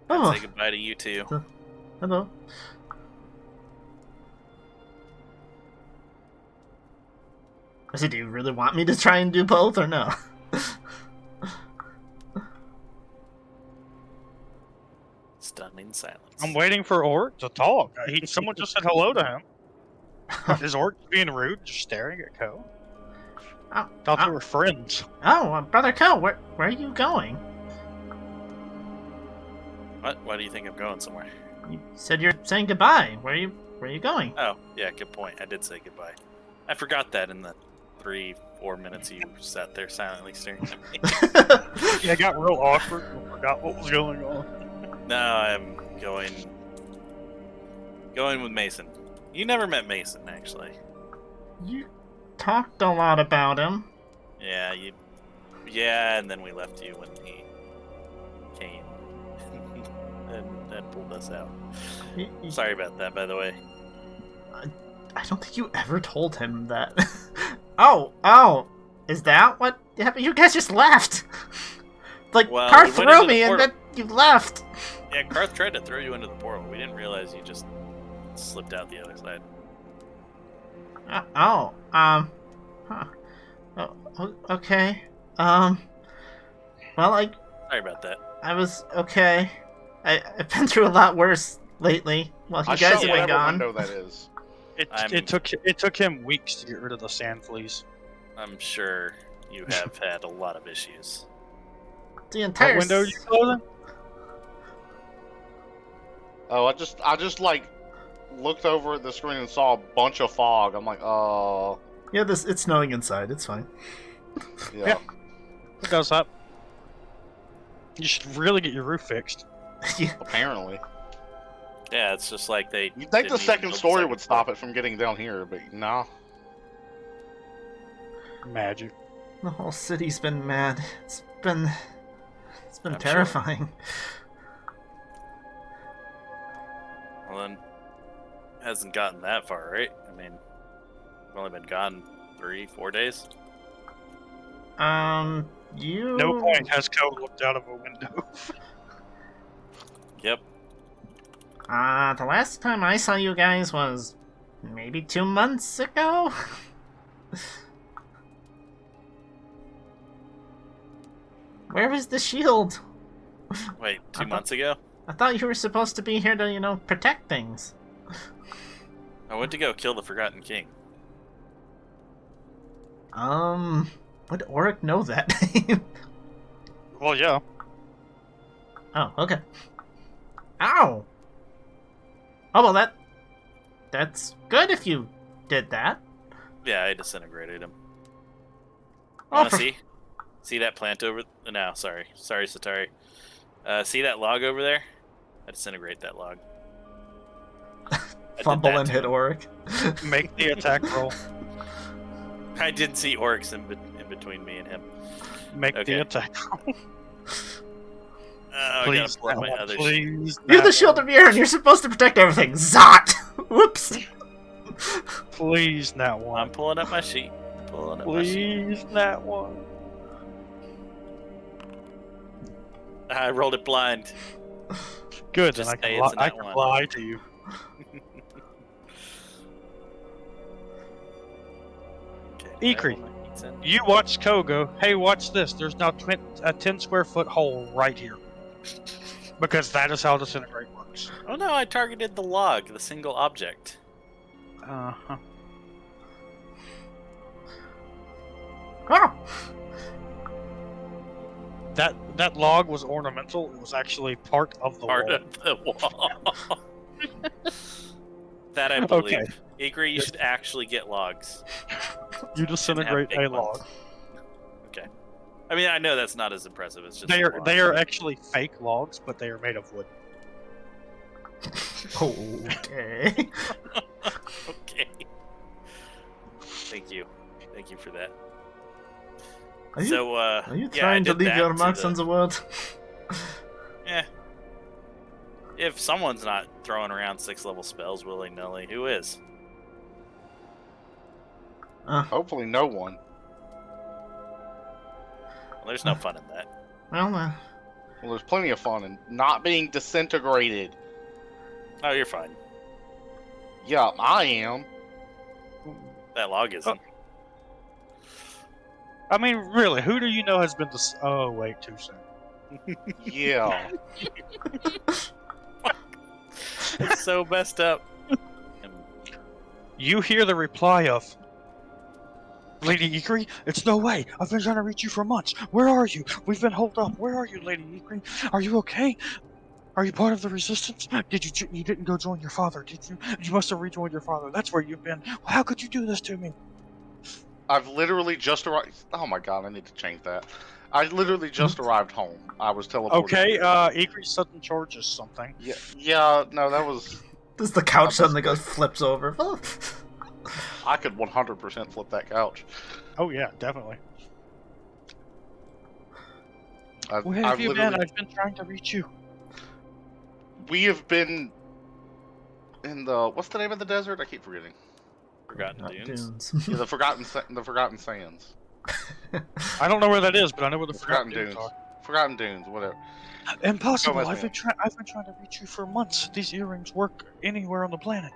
[SPEAKER 1] Oh.
[SPEAKER 4] Say goodbye to you too.
[SPEAKER 1] Hello. I said, do you really want me to try and do both, or no?
[SPEAKER 4] Stunning silence.
[SPEAKER 2] I'm waiting for Orc to talk. Someone just said hello to him. Is Orc being rude, just staring at Ko?
[SPEAKER 1] Oh,
[SPEAKER 2] Thought they were friends.
[SPEAKER 1] Oh, Brother Ko, where are you going?
[SPEAKER 4] What? Why do you think I'm going somewhere?
[SPEAKER 1] You said you're saying goodbye. Where are you going?
[SPEAKER 4] Oh, yeah, good point. I did say goodbye. I forgot that in the 3-4 minutes you sat there silently staring at me.
[SPEAKER 2] Yeah, it got real awkward. I forgot what was going on.
[SPEAKER 4] No, I'm going with Mason. You never met Mason, actually.
[SPEAKER 1] You talked a lot about him.
[SPEAKER 4] Yeah, Yeah, and then we left you when he came and pulled us out. Sorry about that, by the way.
[SPEAKER 1] I don't think you ever told him that. Oh, is that what happened? You guys just left. Like,
[SPEAKER 4] Well,
[SPEAKER 1] Karth
[SPEAKER 4] we went
[SPEAKER 1] threw
[SPEAKER 4] into the
[SPEAKER 1] me and
[SPEAKER 4] portal.
[SPEAKER 1] then you left.
[SPEAKER 4] Yeah, Karth tried to throw you into the portal. We didn't realize you just slipped out the other side.
[SPEAKER 1] Huh. Oh, okay. Well,
[SPEAKER 4] Sorry about that.
[SPEAKER 1] I was okay. I've been through a lot worse lately while you
[SPEAKER 3] I
[SPEAKER 1] guys
[SPEAKER 3] shut
[SPEAKER 1] have been
[SPEAKER 3] whatever
[SPEAKER 1] gone.
[SPEAKER 3] window that is.
[SPEAKER 2] It took him weeks to get rid of the sand fleas.
[SPEAKER 4] I'm sure you have had a lot of issues.
[SPEAKER 1] The entire
[SPEAKER 2] What window are you closing?
[SPEAKER 3] Oh, I just like looked over at the screen and saw a bunch of fog. I'm like, oh,
[SPEAKER 1] Yeah, it's snowing inside. It's fine.
[SPEAKER 3] yeah.
[SPEAKER 2] Yeah. It does that. You should really get your roof fixed.
[SPEAKER 1] Yeah.
[SPEAKER 3] Apparently,
[SPEAKER 4] Yeah, it's just like they.
[SPEAKER 3] you'd think the
[SPEAKER 4] didn't even
[SPEAKER 3] second
[SPEAKER 4] build
[SPEAKER 3] story
[SPEAKER 4] second
[SPEAKER 3] would stop it from getting down here, but no.
[SPEAKER 2] Magic.
[SPEAKER 1] The whole city's been mad. It's been
[SPEAKER 4] I'm sure.
[SPEAKER 1] terrifying.
[SPEAKER 4] Well, then, hasn't gotten that far, right? I mean, we've only been gone 3-4 days.
[SPEAKER 1] You.
[SPEAKER 2] No point has Ko looked out of a window.
[SPEAKER 4] Yep.
[SPEAKER 1] The last time I saw you guys was maybe 2 months ago. Where was the shield?
[SPEAKER 4] Wait, two
[SPEAKER 1] I
[SPEAKER 4] months ago?
[SPEAKER 1] I thought you were supposed to be here to, protect things.
[SPEAKER 4] I went to go kill the Forgotten King.
[SPEAKER 1] Would Oric know that name?
[SPEAKER 2] Well, yeah.
[SPEAKER 1] Oh, okay. Ow! Oh, well, that's good if you did that.
[SPEAKER 4] Yeah, I disintegrated him.
[SPEAKER 1] Oh,
[SPEAKER 4] Wanna
[SPEAKER 1] for-
[SPEAKER 4] see? See that plant over... No, sorry. Sorry, Setari. See that log over there? I disintegrate that log. I did
[SPEAKER 1] Fumble
[SPEAKER 4] that
[SPEAKER 1] and
[SPEAKER 4] to
[SPEAKER 1] hit
[SPEAKER 4] him.
[SPEAKER 1] Oric.
[SPEAKER 2] Make the attack roll.
[SPEAKER 4] I did see orcs in between me and him.
[SPEAKER 2] Make
[SPEAKER 4] Okay.
[SPEAKER 2] the attack roll.
[SPEAKER 4] I
[SPEAKER 2] Please,
[SPEAKER 4] gotta pull up my other sheet.
[SPEAKER 2] please.
[SPEAKER 1] You're the shield of Yaerin. You're supposed to protect everything. Zot! Whoops.
[SPEAKER 2] Please, not
[SPEAKER 4] I'm
[SPEAKER 2] one.
[SPEAKER 4] pulling up my sheet. Pulling up my sheet.
[SPEAKER 2] Please, not one.
[SPEAKER 4] I rolled it blind.
[SPEAKER 2] Good,
[SPEAKER 4] Just
[SPEAKER 2] then I
[SPEAKER 4] say
[SPEAKER 2] can,
[SPEAKER 4] it's
[SPEAKER 2] I
[SPEAKER 4] not
[SPEAKER 2] can
[SPEAKER 4] one.
[SPEAKER 2] lie to you.
[SPEAKER 4] Okay,
[SPEAKER 2] Ikrie.
[SPEAKER 4] I rolled my sheets in.
[SPEAKER 2] You watch Ko go, hey, watch this. There's now a 10 square foot hole right here. Because that is how disintegrate works.
[SPEAKER 4] Oh no, I targeted the log, the single object.
[SPEAKER 2] Uh-huh.
[SPEAKER 1] Oh.
[SPEAKER 2] That log was ornamental. It was actually part of the
[SPEAKER 4] Part
[SPEAKER 2] wall.
[SPEAKER 4] of the wall. That I believe.
[SPEAKER 2] Okay.
[SPEAKER 4] Ikrie, you should actually get logs.
[SPEAKER 2] You disintegrate
[SPEAKER 4] big
[SPEAKER 2] a
[SPEAKER 4] ones.
[SPEAKER 2] log.
[SPEAKER 4] Okay. I mean, I know that's not as impressive. It's just
[SPEAKER 2] They
[SPEAKER 4] a
[SPEAKER 2] are
[SPEAKER 4] log.
[SPEAKER 2] they are actually fake logs, but they are made of wood.
[SPEAKER 1] Okay.
[SPEAKER 4] Okay. Thank you. Thank you for that.
[SPEAKER 1] Are you,
[SPEAKER 4] So,
[SPEAKER 1] are you
[SPEAKER 4] yeah, I
[SPEAKER 1] trying to
[SPEAKER 4] did
[SPEAKER 1] leave
[SPEAKER 4] that
[SPEAKER 1] your marks on the world?
[SPEAKER 4] Yeah. If someone's not throwing around 6-level spells willy-nilly, who is?
[SPEAKER 3] Hopefully no one.
[SPEAKER 4] Well, there's no fun in that.
[SPEAKER 1] Well,
[SPEAKER 3] Well, there's plenty of fun in not being disintegrated.
[SPEAKER 4] Oh, you're fine.
[SPEAKER 3] Yeah, I am.
[SPEAKER 4] That log isn't.
[SPEAKER 2] I mean, really, who do you know has been the? Oh, wait, too soon.
[SPEAKER 3] Yeah.
[SPEAKER 4] It's so messed up.
[SPEAKER 2] You hear the reply of, Lady Ikrie, it's no way. I've been trying to reach you for months. Where are you? We've been holed up. Where are you, Lady Ikrie? Are you okay? Are you part of the resistance? You didn't go join your father, did you? You must have rejoined your father. That's where you've been. How could you do this to me?
[SPEAKER 3] I've literally just arrived. Oh my god, I need to change that. I literally just arrived home. I was teleported.
[SPEAKER 2] Okay, Ikrie sudden charges something.
[SPEAKER 3] Yeah, no, that was...
[SPEAKER 1] this is the couch suddenly goes flips over.
[SPEAKER 3] I could 100% flip that couch.
[SPEAKER 2] Oh yeah, definitely. Where
[SPEAKER 3] I've
[SPEAKER 2] have you been?
[SPEAKER 3] literally-
[SPEAKER 2] I've been trying to reach you.
[SPEAKER 3] We have been in the... What's the name of the desert? I keep forgetting.
[SPEAKER 4] Forgotten
[SPEAKER 1] Not
[SPEAKER 4] Dunes.
[SPEAKER 3] Yeah, the Forgotten Sands.
[SPEAKER 2] I don't know where that is, but I know where the
[SPEAKER 3] Forgotten
[SPEAKER 2] Dunes
[SPEAKER 3] Dunes.
[SPEAKER 2] are.
[SPEAKER 3] Forgotten Dunes, whatever.
[SPEAKER 2] Impossible.
[SPEAKER 3] Go with
[SPEAKER 2] I've
[SPEAKER 3] me.
[SPEAKER 2] been trying to reach you for months. These earrings work anywhere on the planet.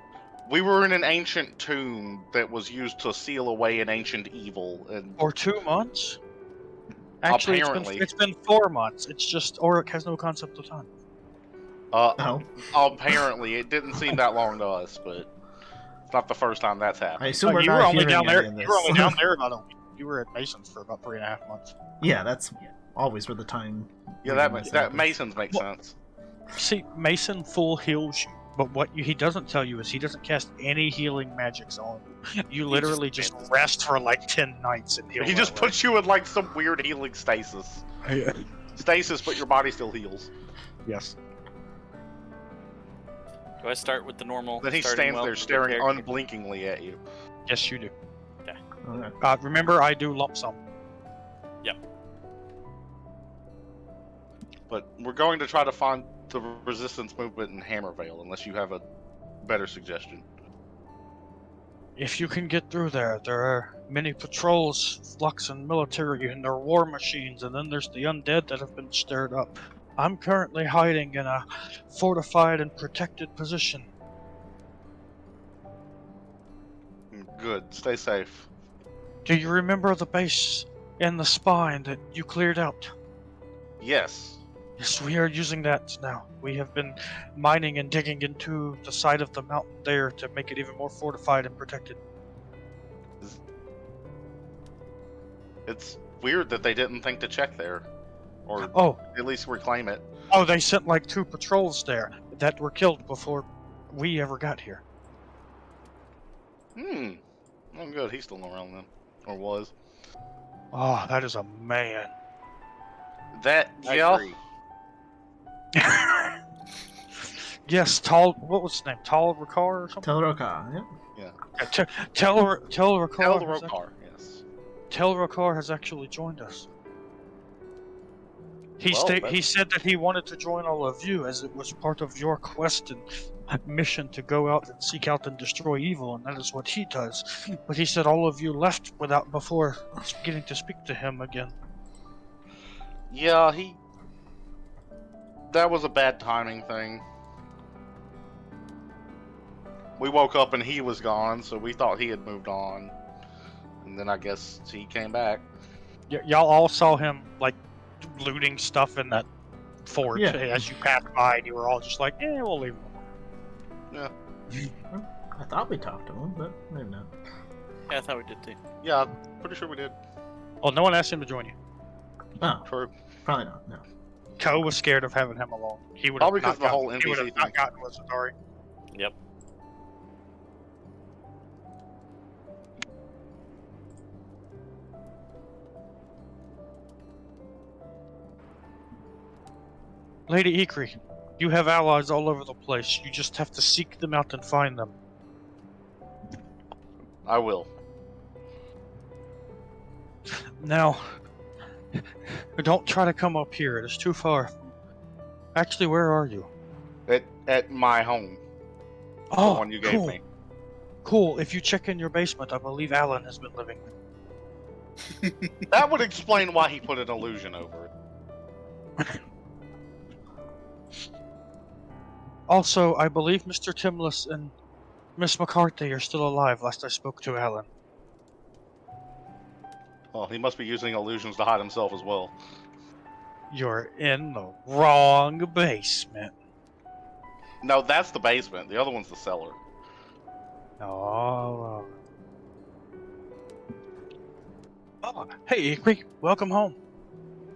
[SPEAKER 3] We were in an ancient tomb that was used to seal away an ancient evil, and
[SPEAKER 2] Or 2 months? Actually,
[SPEAKER 3] Apparently.
[SPEAKER 2] it's been 4 months. It's just Auric has no concept of time.
[SPEAKER 1] Oh,
[SPEAKER 3] apparently it didn't seem that long to us, but it's not the first time that's
[SPEAKER 1] I
[SPEAKER 3] happened.
[SPEAKER 1] assume we're
[SPEAKER 2] you were
[SPEAKER 1] not
[SPEAKER 2] only
[SPEAKER 1] hearing
[SPEAKER 2] down there.
[SPEAKER 1] any of
[SPEAKER 2] You were only
[SPEAKER 1] this.
[SPEAKER 2] down there about a week. You were at Mason's for about 3.5 months.
[SPEAKER 1] Yeah, that's always where the time.
[SPEAKER 3] Yeah, that Masons make sense.
[SPEAKER 2] See, Mason full heals you, but what he doesn't tell you is he doesn't cast any healing magics on you. You literally just rest for like 10 nights and heal.
[SPEAKER 3] He just puts you in like some weird healing stasis. Stasis, but your body still heals.
[SPEAKER 2] Yes.
[SPEAKER 4] Do I start with the normal?
[SPEAKER 3] Then he
[SPEAKER 4] starting
[SPEAKER 3] stands
[SPEAKER 4] wealth
[SPEAKER 3] there
[SPEAKER 4] of the
[SPEAKER 3] staring
[SPEAKER 4] character?
[SPEAKER 3] unblinkingly at you.
[SPEAKER 2] Yes, you do.
[SPEAKER 1] Okay.
[SPEAKER 2] Remember, I do lump sum.
[SPEAKER 3] But we're going to try to find the resistance movement in Hammervale, unless you have a better suggestion.
[SPEAKER 2] If you can get through there, there are many patrols, flux and military, and there are war machines, and then there's the undead that have been stirred up. I'm currently hiding in a fortified and protected position.
[SPEAKER 3] Good. Stay safe.
[SPEAKER 2] Do you remember the base in the spine that you cleared out?
[SPEAKER 3] Yes.
[SPEAKER 2] Yes, we are using that now. We have been mining and digging into the side of the mountain there to make it even more fortified and protected.
[SPEAKER 3] It's weird that they didn't think to check there. Or
[SPEAKER 2] Oh,
[SPEAKER 3] at least reclaim it.
[SPEAKER 2] they sent like 2 patrols there that were killed before we ever got here.
[SPEAKER 3] Oh, good. He's still around then. Or was.
[SPEAKER 2] Oh, that is a man.
[SPEAKER 3] That,
[SPEAKER 4] I
[SPEAKER 3] yeah.
[SPEAKER 4] agree.
[SPEAKER 2] Yes, what was his name? Tal Rakar or something?
[SPEAKER 1] Telroka, yeah.
[SPEAKER 2] Tel Rakar.
[SPEAKER 3] Tell the Rokar, yes.
[SPEAKER 2] Tel Rakar has actually joined us. He
[SPEAKER 3] Well,
[SPEAKER 2] said that he wanted to join all of you as it was part of your quest and mission to go out and seek out and destroy evil, and that is what he does. But he said all of you left before getting to speak to him again.
[SPEAKER 3] Yeah, that was a bad timing thing. We woke up and he was gone, so we thought he had moved on. And then I guess he came back.
[SPEAKER 2] Y'all all saw him like looting stuff in that fort
[SPEAKER 1] Yeah.
[SPEAKER 2] as you passed by, and you were all just like, we'll leave him alone.
[SPEAKER 3] Yeah.
[SPEAKER 1] I thought we talked to him, but maybe not.
[SPEAKER 4] Yeah, I thought we did too.
[SPEAKER 3] Yeah, I'm pretty sure we did.
[SPEAKER 2] Well, no one asked him to join you.
[SPEAKER 1] Oh,
[SPEAKER 3] True.
[SPEAKER 1] probably not. No.
[SPEAKER 2] Ko was scared of having him alone. He would
[SPEAKER 3] Probably
[SPEAKER 2] have
[SPEAKER 3] because
[SPEAKER 2] not
[SPEAKER 3] of the whole
[SPEAKER 2] he would have
[SPEAKER 3] NPC
[SPEAKER 2] not
[SPEAKER 3] thing.
[SPEAKER 2] gotten with Setari.
[SPEAKER 4] Yep.
[SPEAKER 2] Lady Ikrie, you have allies all over the place. You just have to seek them out and find them.
[SPEAKER 3] I will.
[SPEAKER 2] Now, don't try to come up here. It is too far. Actually, where are you?
[SPEAKER 3] At my home.
[SPEAKER 2] Oh,
[SPEAKER 3] The one you gave
[SPEAKER 2] cool.
[SPEAKER 3] me.
[SPEAKER 2] Cool. If you check in your basement, I believe Alan has been living there.
[SPEAKER 3] That would explain why he put an illusion over it.
[SPEAKER 2] Also, I believe Mr. Timlis and Miss McCarthy are still alive, last I spoke to Alan.
[SPEAKER 3] Well, he must be using illusions to hide himself as well.
[SPEAKER 2] You're in the wrong basement.
[SPEAKER 3] No, that's the basement. The other one's the cellar.
[SPEAKER 2] Oh. Oh, hey, Ikrie. Welcome home.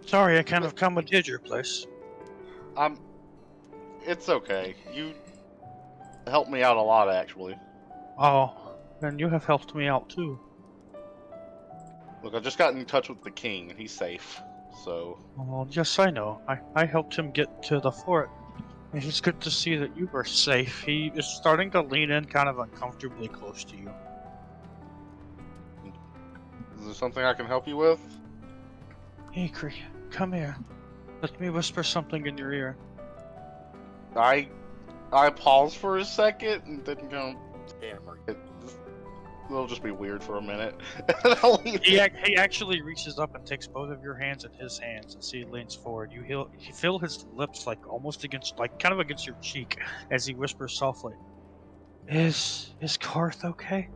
[SPEAKER 2] Sorry, I kind of commandeered your place.
[SPEAKER 3] It's okay. You helped me out a lot, actually.
[SPEAKER 2] Oh, and you have helped me out too.
[SPEAKER 3] Look, I just got in touch with the king, and he's safe. So.
[SPEAKER 2] Well, yes, I know. I helped him get to the fort. And it's good to see that you were safe. He is starting to lean in kind of uncomfortably close to you.
[SPEAKER 3] Is there something I can help you with?
[SPEAKER 2] Ikrie, come here. Let me whisper something in your ear.
[SPEAKER 3] I paused for a second and didn't go. It'll just be weird for a minute.
[SPEAKER 2] He actually reaches up and takes both of your hands in his hands as he leans forward. You feel his lips like almost against, like kind of against your cheek as he whispers softly. Is Karth okay?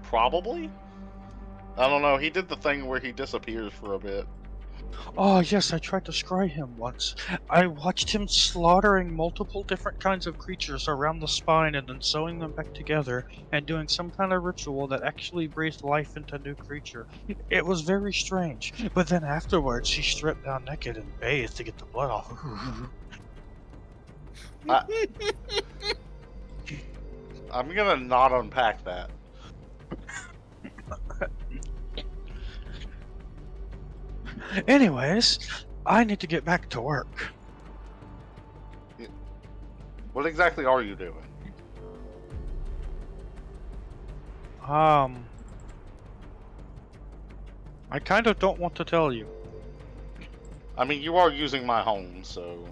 [SPEAKER 3] Probably. I don't know. He did the thing where he disappears for a bit.
[SPEAKER 2] Oh yes, I tried to scry him once. I watched him slaughtering multiple different kinds of creatures around the spine and then sewing them back together and doing some kind of ritual that actually breathed life into a new creature. It was very strange. But then afterwards, she stripped down naked and bathed to get the blood off.
[SPEAKER 3] I'm gonna not unpack that.
[SPEAKER 2] Anyways, I need to get back to work.
[SPEAKER 3] What exactly are you doing?
[SPEAKER 2] I kind of don't want to tell you.
[SPEAKER 3] I mean, you are using my home, so...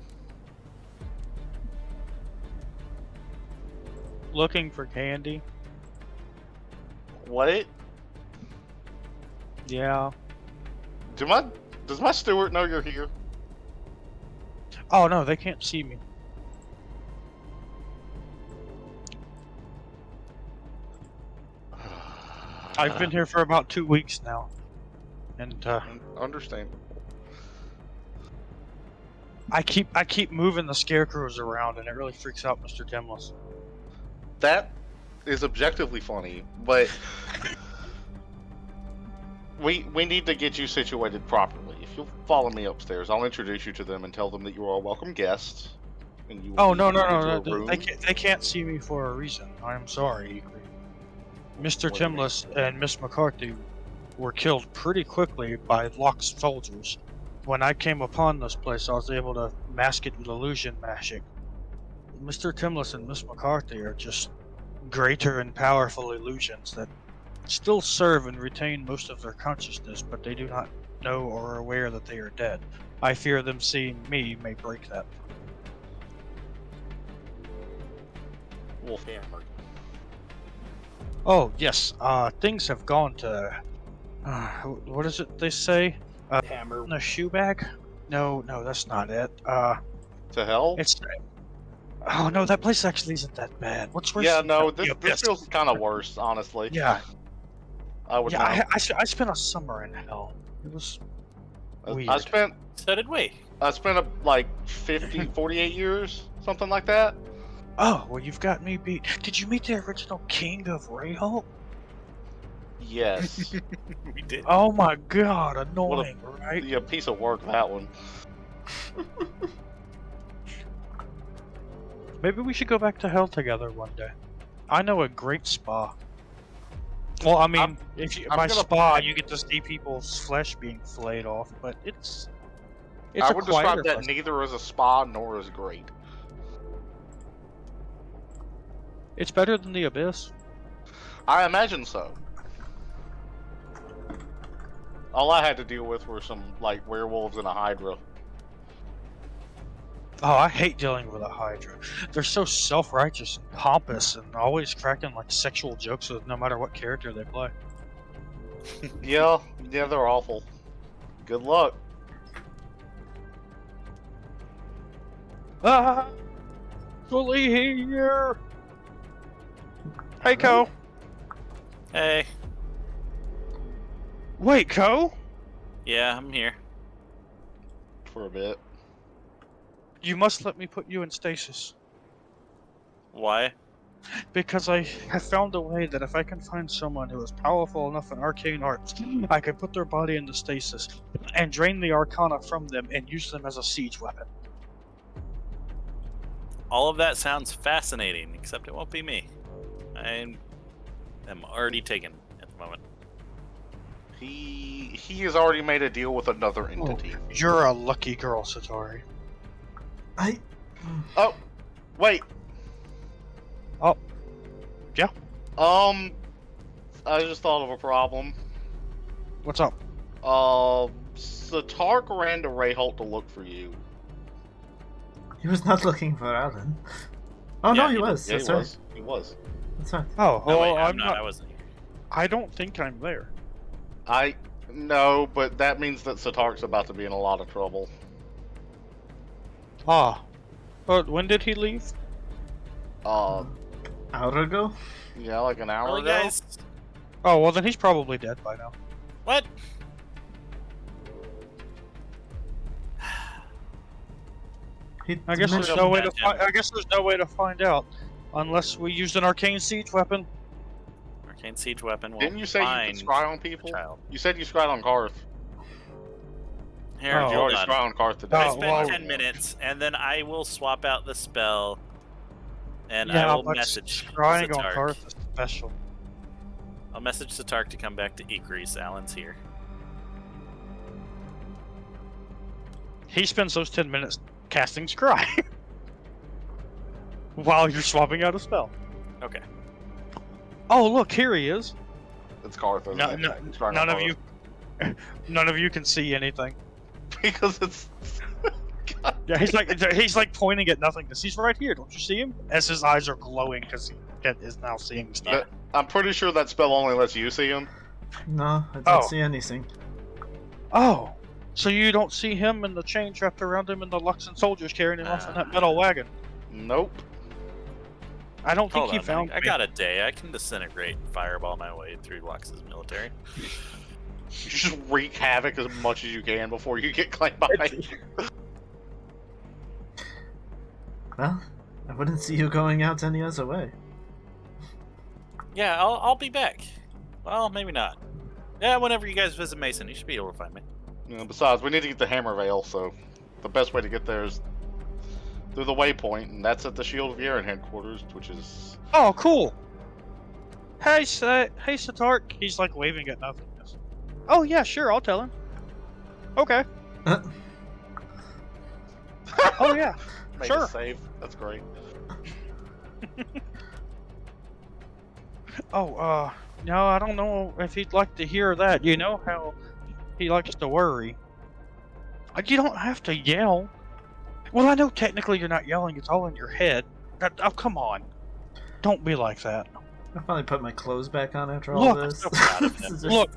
[SPEAKER 2] Looking for candy?
[SPEAKER 3] What?
[SPEAKER 2] Yeah.
[SPEAKER 3] Does my steward know you're here?
[SPEAKER 2] Oh no, they can't see me. I've been here for about 2 weeks now. And
[SPEAKER 3] Understandable.
[SPEAKER 2] I keep moving the scarecrows around and it really freaks out Mr. Timlis.
[SPEAKER 3] That is objectively funny, but we need to get you situated properly. If you'll follow me upstairs, I'll introduce you to them and tell them that you are a welcome guest. And you
[SPEAKER 2] Oh no. They can't see me for a reason. I'm sorry, Ikrie. Mr. Timlis and Miss McCarthy were killed pretty quickly by Locke's soldiers. When I came upon this place, I was able to mask it with illusion magic. Mr. Timlis and Miss McCarthy are just greater and powerful illusions that still serve and retain most of their consciousness, but they do not know or are aware that they are dead. I fear them seeing me may break that.
[SPEAKER 3] Wolfhammer.
[SPEAKER 2] Oh, yes, things have gone to... what is it they say?
[SPEAKER 6] Hammer.
[SPEAKER 2] In a shoe bag? No, that's not it.
[SPEAKER 3] To hell?
[SPEAKER 2] It's... Oh, no, that place actually isn't that bad. What's worse?
[SPEAKER 3] Yeah, no,
[SPEAKER 2] than
[SPEAKER 3] this feels kind of worse, honestly.
[SPEAKER 2] Yeah.
[SPEAKER 3] I would
[SPEAKER 2] Yeah,
[SPEAKER 3] not.
[SPEAKER 2] I spent a summer in hell. It was weird.
[SPEAKER 3] I spent
[SPEAKER 4] So did we.
[SPEAKER 3] like 48 years, something like that.
[SPEAKER 2] Oh, well, you've got me beat. Did you meet the original king of Rayholt?
[SPEAKER 3] Yes.
[SPEAKER 4] We did.
[SPEAKER 2] Oh my god, annoying, right?
[SPEAKER 3] Yeah, piece of work, that one.
[SPEAKER 2] Maybe we should go back to hell together one day. I know a great spa. Well, I mean, by spa, you get to see people's flesh being flayed off, but it's
[SPEAKER 3] I
[SPEAKER 2] a
[SPEAKER 3] would
[SPEAKER 2] quieter
[SPEAKER 3] describe that
[SPEAKER 2] place.
[SPEAKER 3] neither as a spa nor as great.
[SPEAKER 2] It's better than the Abyss.
[SPEAKER 3] I imagine so. All I had to deal with were some, like, werewolves and a Hydra.
[SPEAKER 2] Oh, I hate dealing with a Hydra. They're so self-righteous and pompous and always cracking like sexual jokes with no matter what character they play.
[SPEAKER 3] Yeah, they're awful. Good luck.
[SPEAKER 2] Ah! Fully here! Hey, Ko!
[SPEAKER 4] Hey.
[SPEAKER 2] Wait, Ko?
[SPEAKER 4] Yeah, I'm here.
[SPEAKER 3] For a bit.
[SPEAKER 2] You must let me put you in stasis.
[SPEAKER 4] Why?
[SPEAKER 2] Because I have found a way that if I can find someone who is powerful enough in arcane arts, I can put their body into stasis and drain the arcana from them and use them as a siege weapon.
[SPEAKER 4] All of that sounds fascinating, except it won't be me. I am already taken at the moment.
[SPEAKER 3] He has already made a deal with another entity.
[SPEAKER 2] You're a lucky girl, Setari.
[SPEAKER 3] Oh, wait.
[SPEAKER 2] Oh, yeah.
[SPEAKER 3] I just thought of a problem.
[SPEAKER 2] What's up?
[SPEAKER 3] Setari ran to Rayholt to look for you.
[SPEAKER 1] He was not looking for Alan. Oh
[SPEAKER 4] Yeah,
[SPEAKER 1] no, he was.
[SPEAKER 3] Yeah,
[SPEAKER 1] That's
[SPEAKER 3] he
[SPEAKER 1] right.
[SPEAKER 3] was. He was.
[SPEAKER 1] That's right.
[SPEAKER 2] Oh,
[SPEAKER 4] No,
[SPEAKER 2] well,
[SPEAKER 4] wait,
[SPEAKER 2] I'm
[SPEAKER 4] I wasn't here.
[SPEAKER 2] I don't think I'm there.
[SPEAKER 3] I no, but that means that Setari's about to be in a lot of trouble.
[SPEAKER 2] Ah, but when did he leave?
[SPEAKER 1] Hour ago?
[SPEAKER 3] Yeah, like an hour
[SPEAKER 4] Really,
[SPEAKER 3] ago.
[SPEAKER 4] guys?
[SPEAKER 2] Oh, well then he's probably dead by now.
[SPEAKER 4] What?
[SPEAKER 2] I guess there's
[SPEAKER 1] mentioned-
[SPEAKER 2] no way to.
[SPEAKER 4] Imagine.
[SPEAKER 2] I guess there's no way to find out unless we used an arcane siege weapon.
[SPEAKER 4] Arcane siege weapon will
[SPEAKER 3] Didn't you say you
[SPEAKER 4] find
[SPEAKER 3] could scry on
[SPEAKER 4] the
[SPEAKER 3] people?
[SPEAKER 4] child.
[SPEAKER 3] You said you scryed on Karth.
[SPEAKER 4] Here,
[SPEAKER 2] Oh,
[SPEAKER 3] You
[SPEAKER 4] hold
[SPEAKER 3] already
[SPEAKER 4] on.
[SPEAKER 3] scry on Karth today.
[SPEAKER 4] I
[SPEAKER 2] Oh,
[SPEAKER 4] spent
[SPEAKER 2] well-
[SPEAKER 4] 10 minutes, and then I will swap out the spell, and
[SPEAKER 2] Yeah,
[SPEAKER 4] I will
[SPEAKER 2] but
[SPEAKER 4] message
[SPEAKER 2] scrying on
[SPEAKER 4] Setari.
[SPEAKER 2] Karth is special.
[SPEAKER 4] I'll message Setari to come back to Ikrie. Alan's here.
[SPEAKER 2] He spends those 10 minutes casting scry while you're swapping out a spell.
[SPEAKER 4] Okay.
[SPEAKER 2] Oh, look, here he is.
[SPEAKER 3] It's Karth. Isn't it? It's scrying on
[SPEAKER 2] None of
[SPEAKER 3] Karth.
[SPEAKER 2] you, none of you can see anything.
[SPEAKER 3] Because it's.
[SPEAKER 2] Yeah, he's like pointing at nothingness. He's right here. Don't you see him? As his eyes are glowing because he is now seeing stuff.
[SPEAKER 3] I'm pretty sure that spell only lets you see him.
[SPEAKER 1] No, I don't
[SPEAKER 2] Oh.
[SPEAKER 1] see anything.
[SPEAKER 2] Oh, so you don't see him and the chains wrapped around him and the Luxon soldiers carrying him off in that metal wagon?
[SPEAKER 3] Nope.
[SPEAKER 2] I don't think
[SPEAKER 4] Hold
[SPEAKER 2] he
[SPEAKER 4] on.
[SPEAKER 2] found
[SPEAKER 4] I
[SPEAKER 2] me.
[SPEAKER 4] got a day. I can disintegrate and fireball my way through Lux's military.
[SPEAKER 3] You just wreak havoc as much as you can before you get claimed by me.
[SPEAKER 1] Well, I wouldn't see you going out any other way.
[SPEAKER 4] Yeah, I'll be back. Well, maybe not. Yeah, whenever you guys visit Mason, you should be able to find me.
[SPEAKER 3] Besides, we need to get the Hammer Veil, so the best way to get there is through the waypoint, and that's at the Shield of Yaerin headquarters, which is.
[SPEAKER 2] Oh, cool. Hey, Setari. He's like waving at nothingness. Oh yeah, sure. I'll tell him. Okay. Oh yeah.
[SPEAKER 3] Made
[SPEAKER 2] Sure.
[SPEAKER 3] a save. That's great.
[SPEAKER 2] Oh, no, I don't know if he'd like to hear that. You know how he likes to worry. You don't have to yell. Well, I know technically you're not yelling. It's all in your head. Oh, come on. Don't be like that.
[SPEAKER 1] I'll probably put my clothes back on after all
[SPEAKER 2] Look,
[SPEAKER 1] this.
[SPEAKER 4] so proud of him.
[SPEAKER 1] This is-
[SPEAKER 2] Look,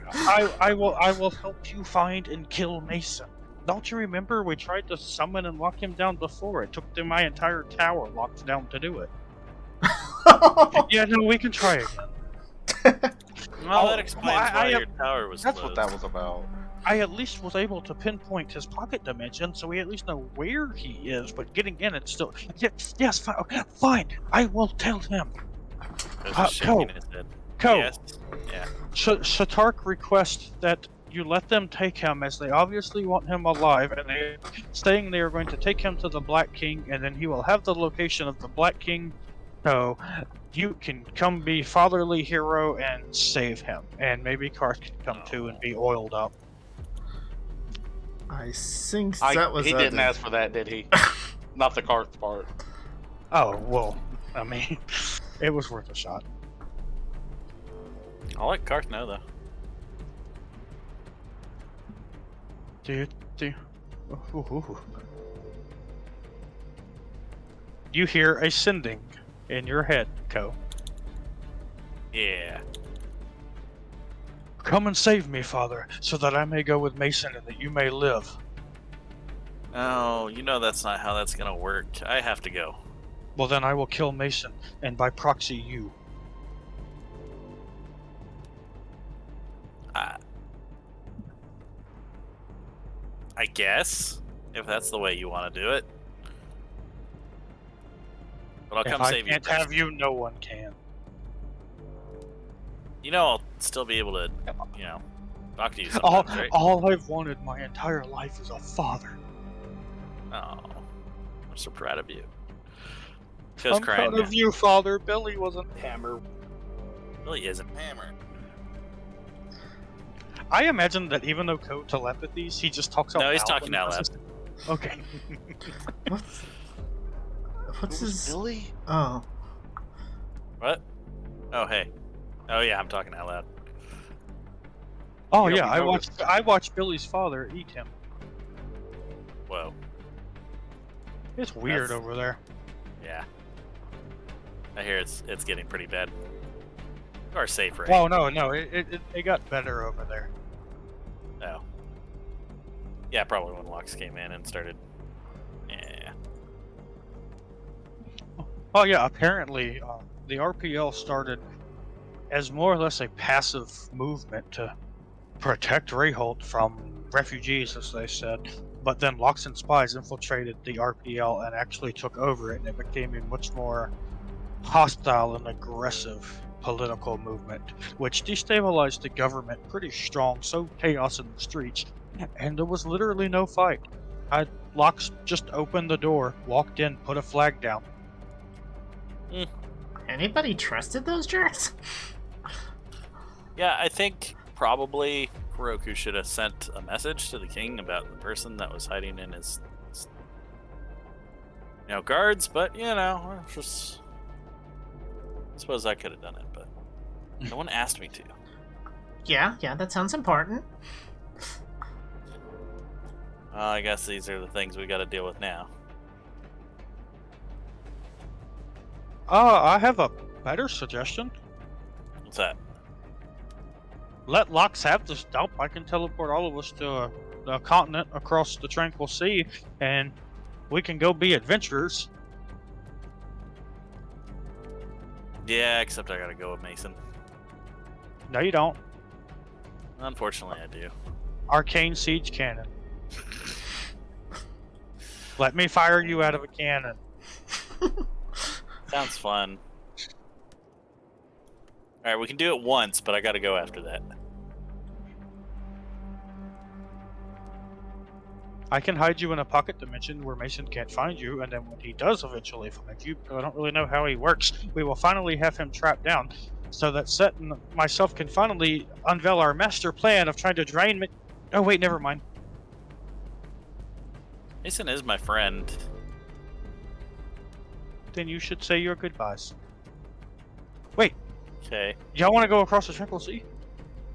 [SPEAKER 2] I will help you find and kill Mason. Don't you remember we tried to summon and lock him down before? It took them my entire tower locked down to do it. Yeah, no, we can try again.
[SPEAKER 4] Well,
[SPEAKER 2] Oh,
[SPEAKER 4] that explains
[SPEAKER 2] well,
[SPEAKER 4] why
[SPEAKER 2] I-
[SPEAKER 4] your tower was
[SPEAKER 3] That's
[SPEAKER 4] closed.
[SPEAKER 3] what that was about.
[SPEAKER 2] I at least was able to pinpoint his pocket dimension, so we at least know where he is. But getting in, it's still yes, fine. Okay, fine. I will tell him.
[SPEAKER 4] There's a shaking in his head.
[SPEAKER 2] Ko,
[SPEAKER 4] Yes. Yeah.
[SPEAKER 2] Setari requests that you let them take him, as they obviously want him alive, and they're saying they are going to take him to the Black King, and then he will have the location of the Black King. So you can come be fatherly hero and save him, and maybe Karth can come too and be oiled up.
[SPEAKER 1] I think that was
[SPEAKER 3] He didn't
[SPEAKER 1] the-
[SPEAKER 3] ask for that, did he? Not the Karth part.
[SPEAKER 2] Oh well, I mean, it was worth a shot.
[SPEAKER 4] I'll let Karth know, though.
[SPEAKER 2] Dude. Ooh. You hear a sending in your head, Ko.
[SPEAKER 4] Yeah.
[SPEAKER 2] Come and save me, Father, so that I may go with Mason and that you may live.
[SPEAKER 4] Oh, you know that's not how that's gonna work. I have to go.
[SPEAKER 2] Well, then I will kill Mason, and by proxy you.
[SPEAKER 4] I guess, if that's the way you want to do it. But I'll
[SPEAKER 2] If
[SPEAKER 4] come
[SPEAKER 2] I
[SPEAKER 4] save you.
[SPEAKER 2] can't have you, no one can.
[SPEAKER 4] You know, I'll still be able to, talk to you sometimes, right?
[SPEAKER 2] All I've wanted my entire life is a father.
[SPEAKER 4] Oh, I'm so proud of you. Feels
[SPEAKER 2] I'm
[SPEAKER 4] crying.
[SPEAKER 2] proud of you, Father. Billy wasn't hammer.
[SPEAKER 4] Really isn't hammer.
[SPEAKER 2] I imagine that even though Ko telepathies, he just talks out loud.
[SPEAKER 4] No, he's talking
[SPEAKER 2] when he
[SPEAKER 4] out
[SPEAKER 2] does
[SPEAKER 4] loud.
[SPEAKER 2] his- Okay.
[SPEAKER 1] What's his?
[SPEAKER 3] Billy?
[SPEAKER 1] Oh,
[SPEAKER 4] What? Oh, hey. Oh yeah, I'm talking out loud.
[SPEAKER 2] Oh
[SPEAKER 3] Yeah,
[SPEAKER 2] yeah,
[SPEAKER 3] we noticed.
[SPEAKER 2] I watched Billy's father eat him.
[SPEAKER 4] Whoa.
[SPEAKER 2] It's weird
[SPEAKER 4] That's-
[SPEAKER 2] over there.
[SPEAKER 4] Yeah. I hear it's getting pretty bad. You are safe, right?
[SPEAKER 2] Oh no, it got better over there.
[SPEAKER 4] Oh. Yeah, probably when Lux came in and started. Yeah.
[SPEAKER 2] Oh yeah, apparently the RPL started as more or less a passive movement to protect Rayholt from refugees, as they said. But then Lux and spies infiltrated the RPL and actually took over it, and it became a much more hostile and aggressive political movement, which destabilized the government pretty strong, so chaos in the streets, and there was literally no fight. Lux just opened the door, walked in, put a flag down.
[SPEAKER 1] anybody trusted those jerks?
[SPEAKER 4] Yeah, I think probably Kuroku should have sent a message to the king about the person that was hiding in his guards, but just I suppose I could have done it, but no one asked me to.
[SPEAKER 1] Yeah, that sounds important.
[SPEAKER 4] I guess these are the things we got to deal with now.
[SPEAKER 2] I have a better suggestion.
[SPEAKER 4] What's that?
[SPEAKER 2] Let Lux have this dump. I can teleport all of us to a continent across the Tranquil Sea, and we can go be adventurers.
[SPEAKER 4] Yeah, except I gotta go with Mason.
[SPEAKER 2] No, you don't.
[SPEAKER 4] Unfortunately, I do.
[SPEAKER 2] Arcane Siege Cannon. Let me fire you out of a cannon.
[SPEAKER 4] Sounds fun. Alright, we can do it once, but I gotta go after that.
[SPEAKER 2] I can hide you in a pocket dimension where Mason can't find you, and then when he does eventually find you, because I don't really know how he works, we will finally have him trapped down, so that Set and myself can finally unveil our master plan of trying to drain me. Oh wait, never mind.
[SPEAKER 4] Mason is my friend.
[SPEAKER 2] Then you should say your goodbyes. Wait,
[SPEAKER 4] Okay.
[SPEAKER 2] y'all want to go across the Tranquil Sea?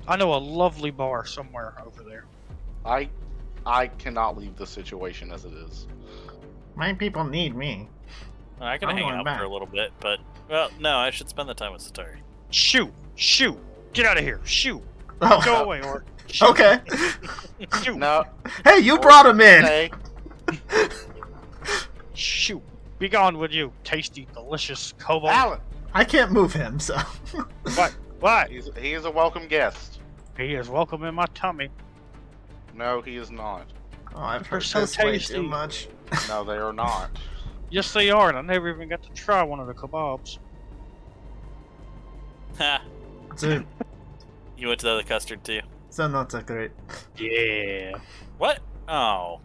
[SPEAKER 2] I know a lovely bar somewhere over there.
[SPEAKER 3] I cannot leave the situation as it is.
[SPEAKER 1] My people need me.
[SPEAKER 4] I can
[SPEAKER 1] I'm
[SPEAKER 4] hang
[SPEAKER 1] going
[SPEAKER 4] out
[SPEAKER 1] back.
[SPEAKER 4] for a little bit, but no, I should spend the time with Setari.
[SPEAKER 2] Shoot! Shoot! Get out of here! Shoot!
[SPEAKER 1] Oh,
[SPEAKER 2] Go away, or shoot!
[SPEAKER 1] okay.
[SPEAKER 2] Shoot!
[SPEAKER 3] No.
[SPEAKER 1] Hey, you brought him in.
[SPEAKER 3] Hey,
[SPEAKER 2] Shoot! Be gone with you, tasty, delicious kobold.
[SPEAKER 3] Alan.
[SPEAKER 1] I can't move him, so.
[SPEAKER 2] What? What?
[SPEAKER 3] He is a welcome guest.
[SPEAKER 2] He is welcome in my tummy.
[SPEAKER 3] No, he is not.
[SPEAKER 1] Oh, I've
[SPEAKER 2] They're
[SPEAKER 1] heard
[SPEAKER 2] so
[SPEAKER 1] this way
[SPEAKER 2] tasty.
[SPEAKER 1] too much.
[SPEAKER 3] No, they are not.
[SPEAKER 2] Yes, they are, and I never even got to try one of the kebabs.
[SPEAKER 4] Ha!
[SPEAKER 1] Dude,
[SPEAKER 4] You went to the other custard too?
[SPEAKER 1] so not so great.
[SPEAKER 2] Yeah.
[SPEAKER 4] What? Oh.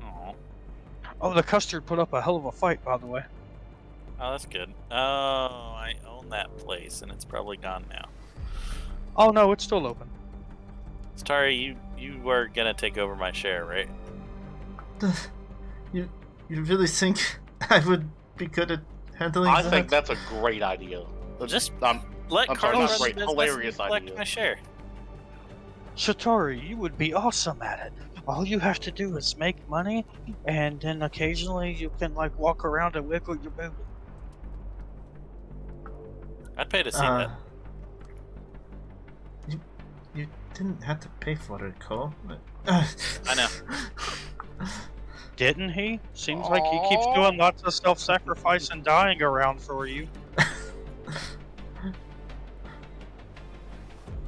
[SPEAKER 4] Oh.
[SPEAKER 2] Oh, the custard put up a hell of a fight, by the way.
[SPEAKER 4] Oh, that's good. Oh, I own that place, and it's probably gone now.
[SPEAKER 2] Oh no, it's still open.
[SPEAKER 4] Setari, you were gonna take over my share, right?
[SPEAKER 1] You really think I would be good at handling
[SPEAKER 3] I
[SPEAKER 1] that?
[SPEAKER 3] think that's a great idea.
[SPEAKER 4] Just
[SPEAKER 3] I'm
[SPEAKER 4] Let
[SPEAKER 3] I'm
[SPEAKER 4] Karth
[SPEAKER 3] sorry,
[SPEAKER 4] run
[SPEAKER 3] that's
[SPEAKER 4] the
[SPEAKER 3] great.
[SPEAKER 4] business
[SPEAKER 3] Hilarious
[SPEAKER 4] and collect
[SPEAKER 3] idea.
[SPEAKER 4] my share.
[SPEAKER 2] Setari, you would be awesome at it. all you have to do is make money, and then occasionally you can like walk around and wiggle your booty.
[SPEAKER 4] I'd pay to see that.
[SPEAKER 1] You didn't have to pay for it, Cole.
[SPEAKER 4] I know.
[SPEAKER 2] Didn't he? Seems like he keeps doing lots of self-sacrifice and dying around for you.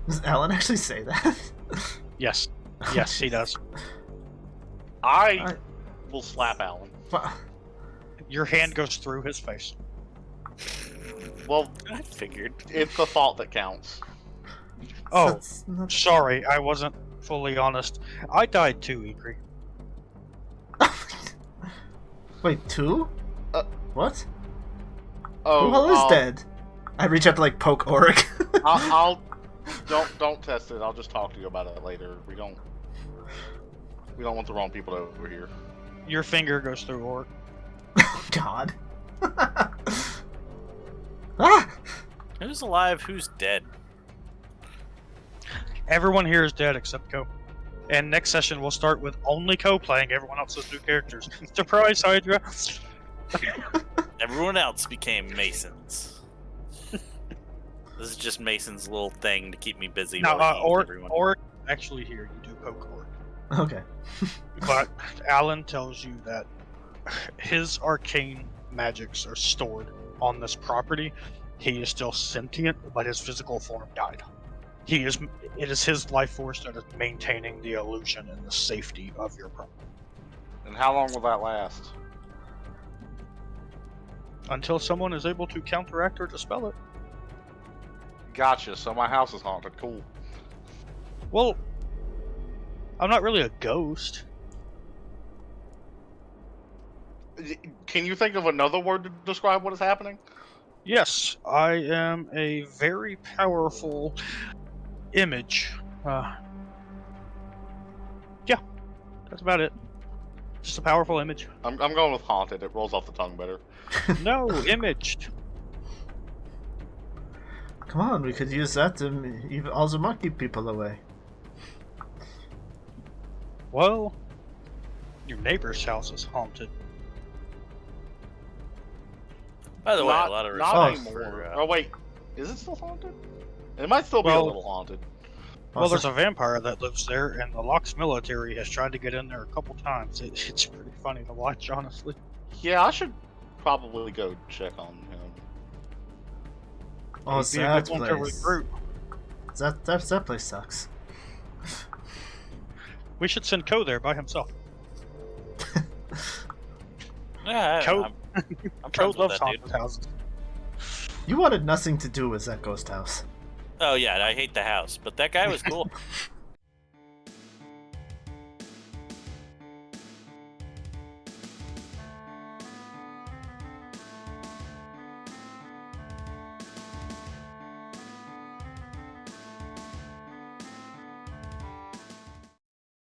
[SPEAKER 1] Does Alan actually say that?
[SPEAKER 2] Yes. Yes, he does.
[SPEAKER 3] I will slap Alan.
[SPEAKER 2] Your hand goes through his face.
[SPEAKER 3] Well,
[SPEAKER 4] I figured.
[SPEAKER 3] it's the thought that counts.
[SPEAKER 2] Oh,
[SPEAKER 1] That's not-
[SPEAKER 2] sorry, I wasn't fully honest. I died too, Ikrie.
[SPEAKER 1] Wait, 2? What?
[SPEAKER 3] Oh,
[SPEAKER 1] Who the hell is dead? I reach out to like poke Auric.
[SPEAKER 3] I'll don't test it. I'll just talk to you about it later. We don't want the wrong people over here.
[SPEAKER 2] Your finger goes through Orc.
[SPEAKER 1] God. Ah!
[SPEAKER 4] Who's alive? Who's dead?
[SPEAKER 2] Everyone here is dead except Ko. And next session we'll start with only Ko playing everyone else's new characters. Surprise, Hydra!
[SPEAKER 4] Everyone else became Masons. This is just Mason's little thing to keep me busy.
[SPEAKER 2] Now,
[SPEAKER 4] while he eats
[SPEAKER 2] Orc,
[SPEAKER 4] everyone.
[SPEAKER 2] Orc, actually here, you do poke Orc.
[SPEAKER 1] Okay.
[SPEAKER 2] But Alan tells you that his arcane magics are stored on this property. He is still sentient, but his physical form died. It is his life force that is maintaining the illusion and the safety of your property.
[SPEAKER 3] And how long will that last?
[SPEAKER 2] Until someone is able to counteract or dispel it.
[SPEAKER 3] Gotcha. So my house is haunted. Cool.
[SPEAKER 2] Well, I'm not really a ghost.
[SPEAKER 3] Can you think of another word to describe what is happening?
[SPEAKER 2] Yes, I am a very powerful image. Yeah, that's about it. Just a powerful image.
[SPEAKER 3] I'm going with haunted. It rolls off the tongue better.
[SPEAKER 2] No, imaged.
[SPEAKER 1] Come on, we could use that to even also keep people away.
[SPEAKER 2] Well, your neighbor's house is haunted.
[SPEAKER 4] By the way,
[SPEAKER 3] not,
[SPEAKER 4] a lot of
[SPEAKER 3] not
[SPEAKER 4] respect
[SPEAKER 3] anymore.
[SPEAKER 4] for.
[SPEAKER 3] Oh wait, is it still haunted? It might still be a
[SPEAKER 2] Well-
[SPEAKER 3] little haunted.
[SPEAKER 2] Well, there's
[SPEAKER 1] Also-
[SPEAKER 2] a vampire that lives there, and the Locke's military has tried to get in there a couple times. It's pretty funny to watch, honestly.
[SPEAKER 3] Yeah, I should probably go check on him.
[SPEAKER 1] Oh,
[SPEAKER 2] He'd be a
[SPEAKER 1] that
[SPEAKER 2] good one to
[SPEAKER 1] place.
[SPEAKER 2] recruit.
[SPEAKER 1] That place sucks.
[SPEAKER 2] We should send Ko there by himself.
[SPEAKER 4] Yeah,
[SPEAKER 2] Ko-
[SPEAKER 4] I'm
[SPEAKER 2] Ko
[SPEAKER 4] friends with
[SPEAKER 2] loves
[SPEAKER 4] that dude.
[SPEAKER 2] haunted houses.
[SPEAKER 1] You wanted nothing to do with that ghost house.
[SPEAKER 4] Oh yeah, I hate the house, but that guy was cool.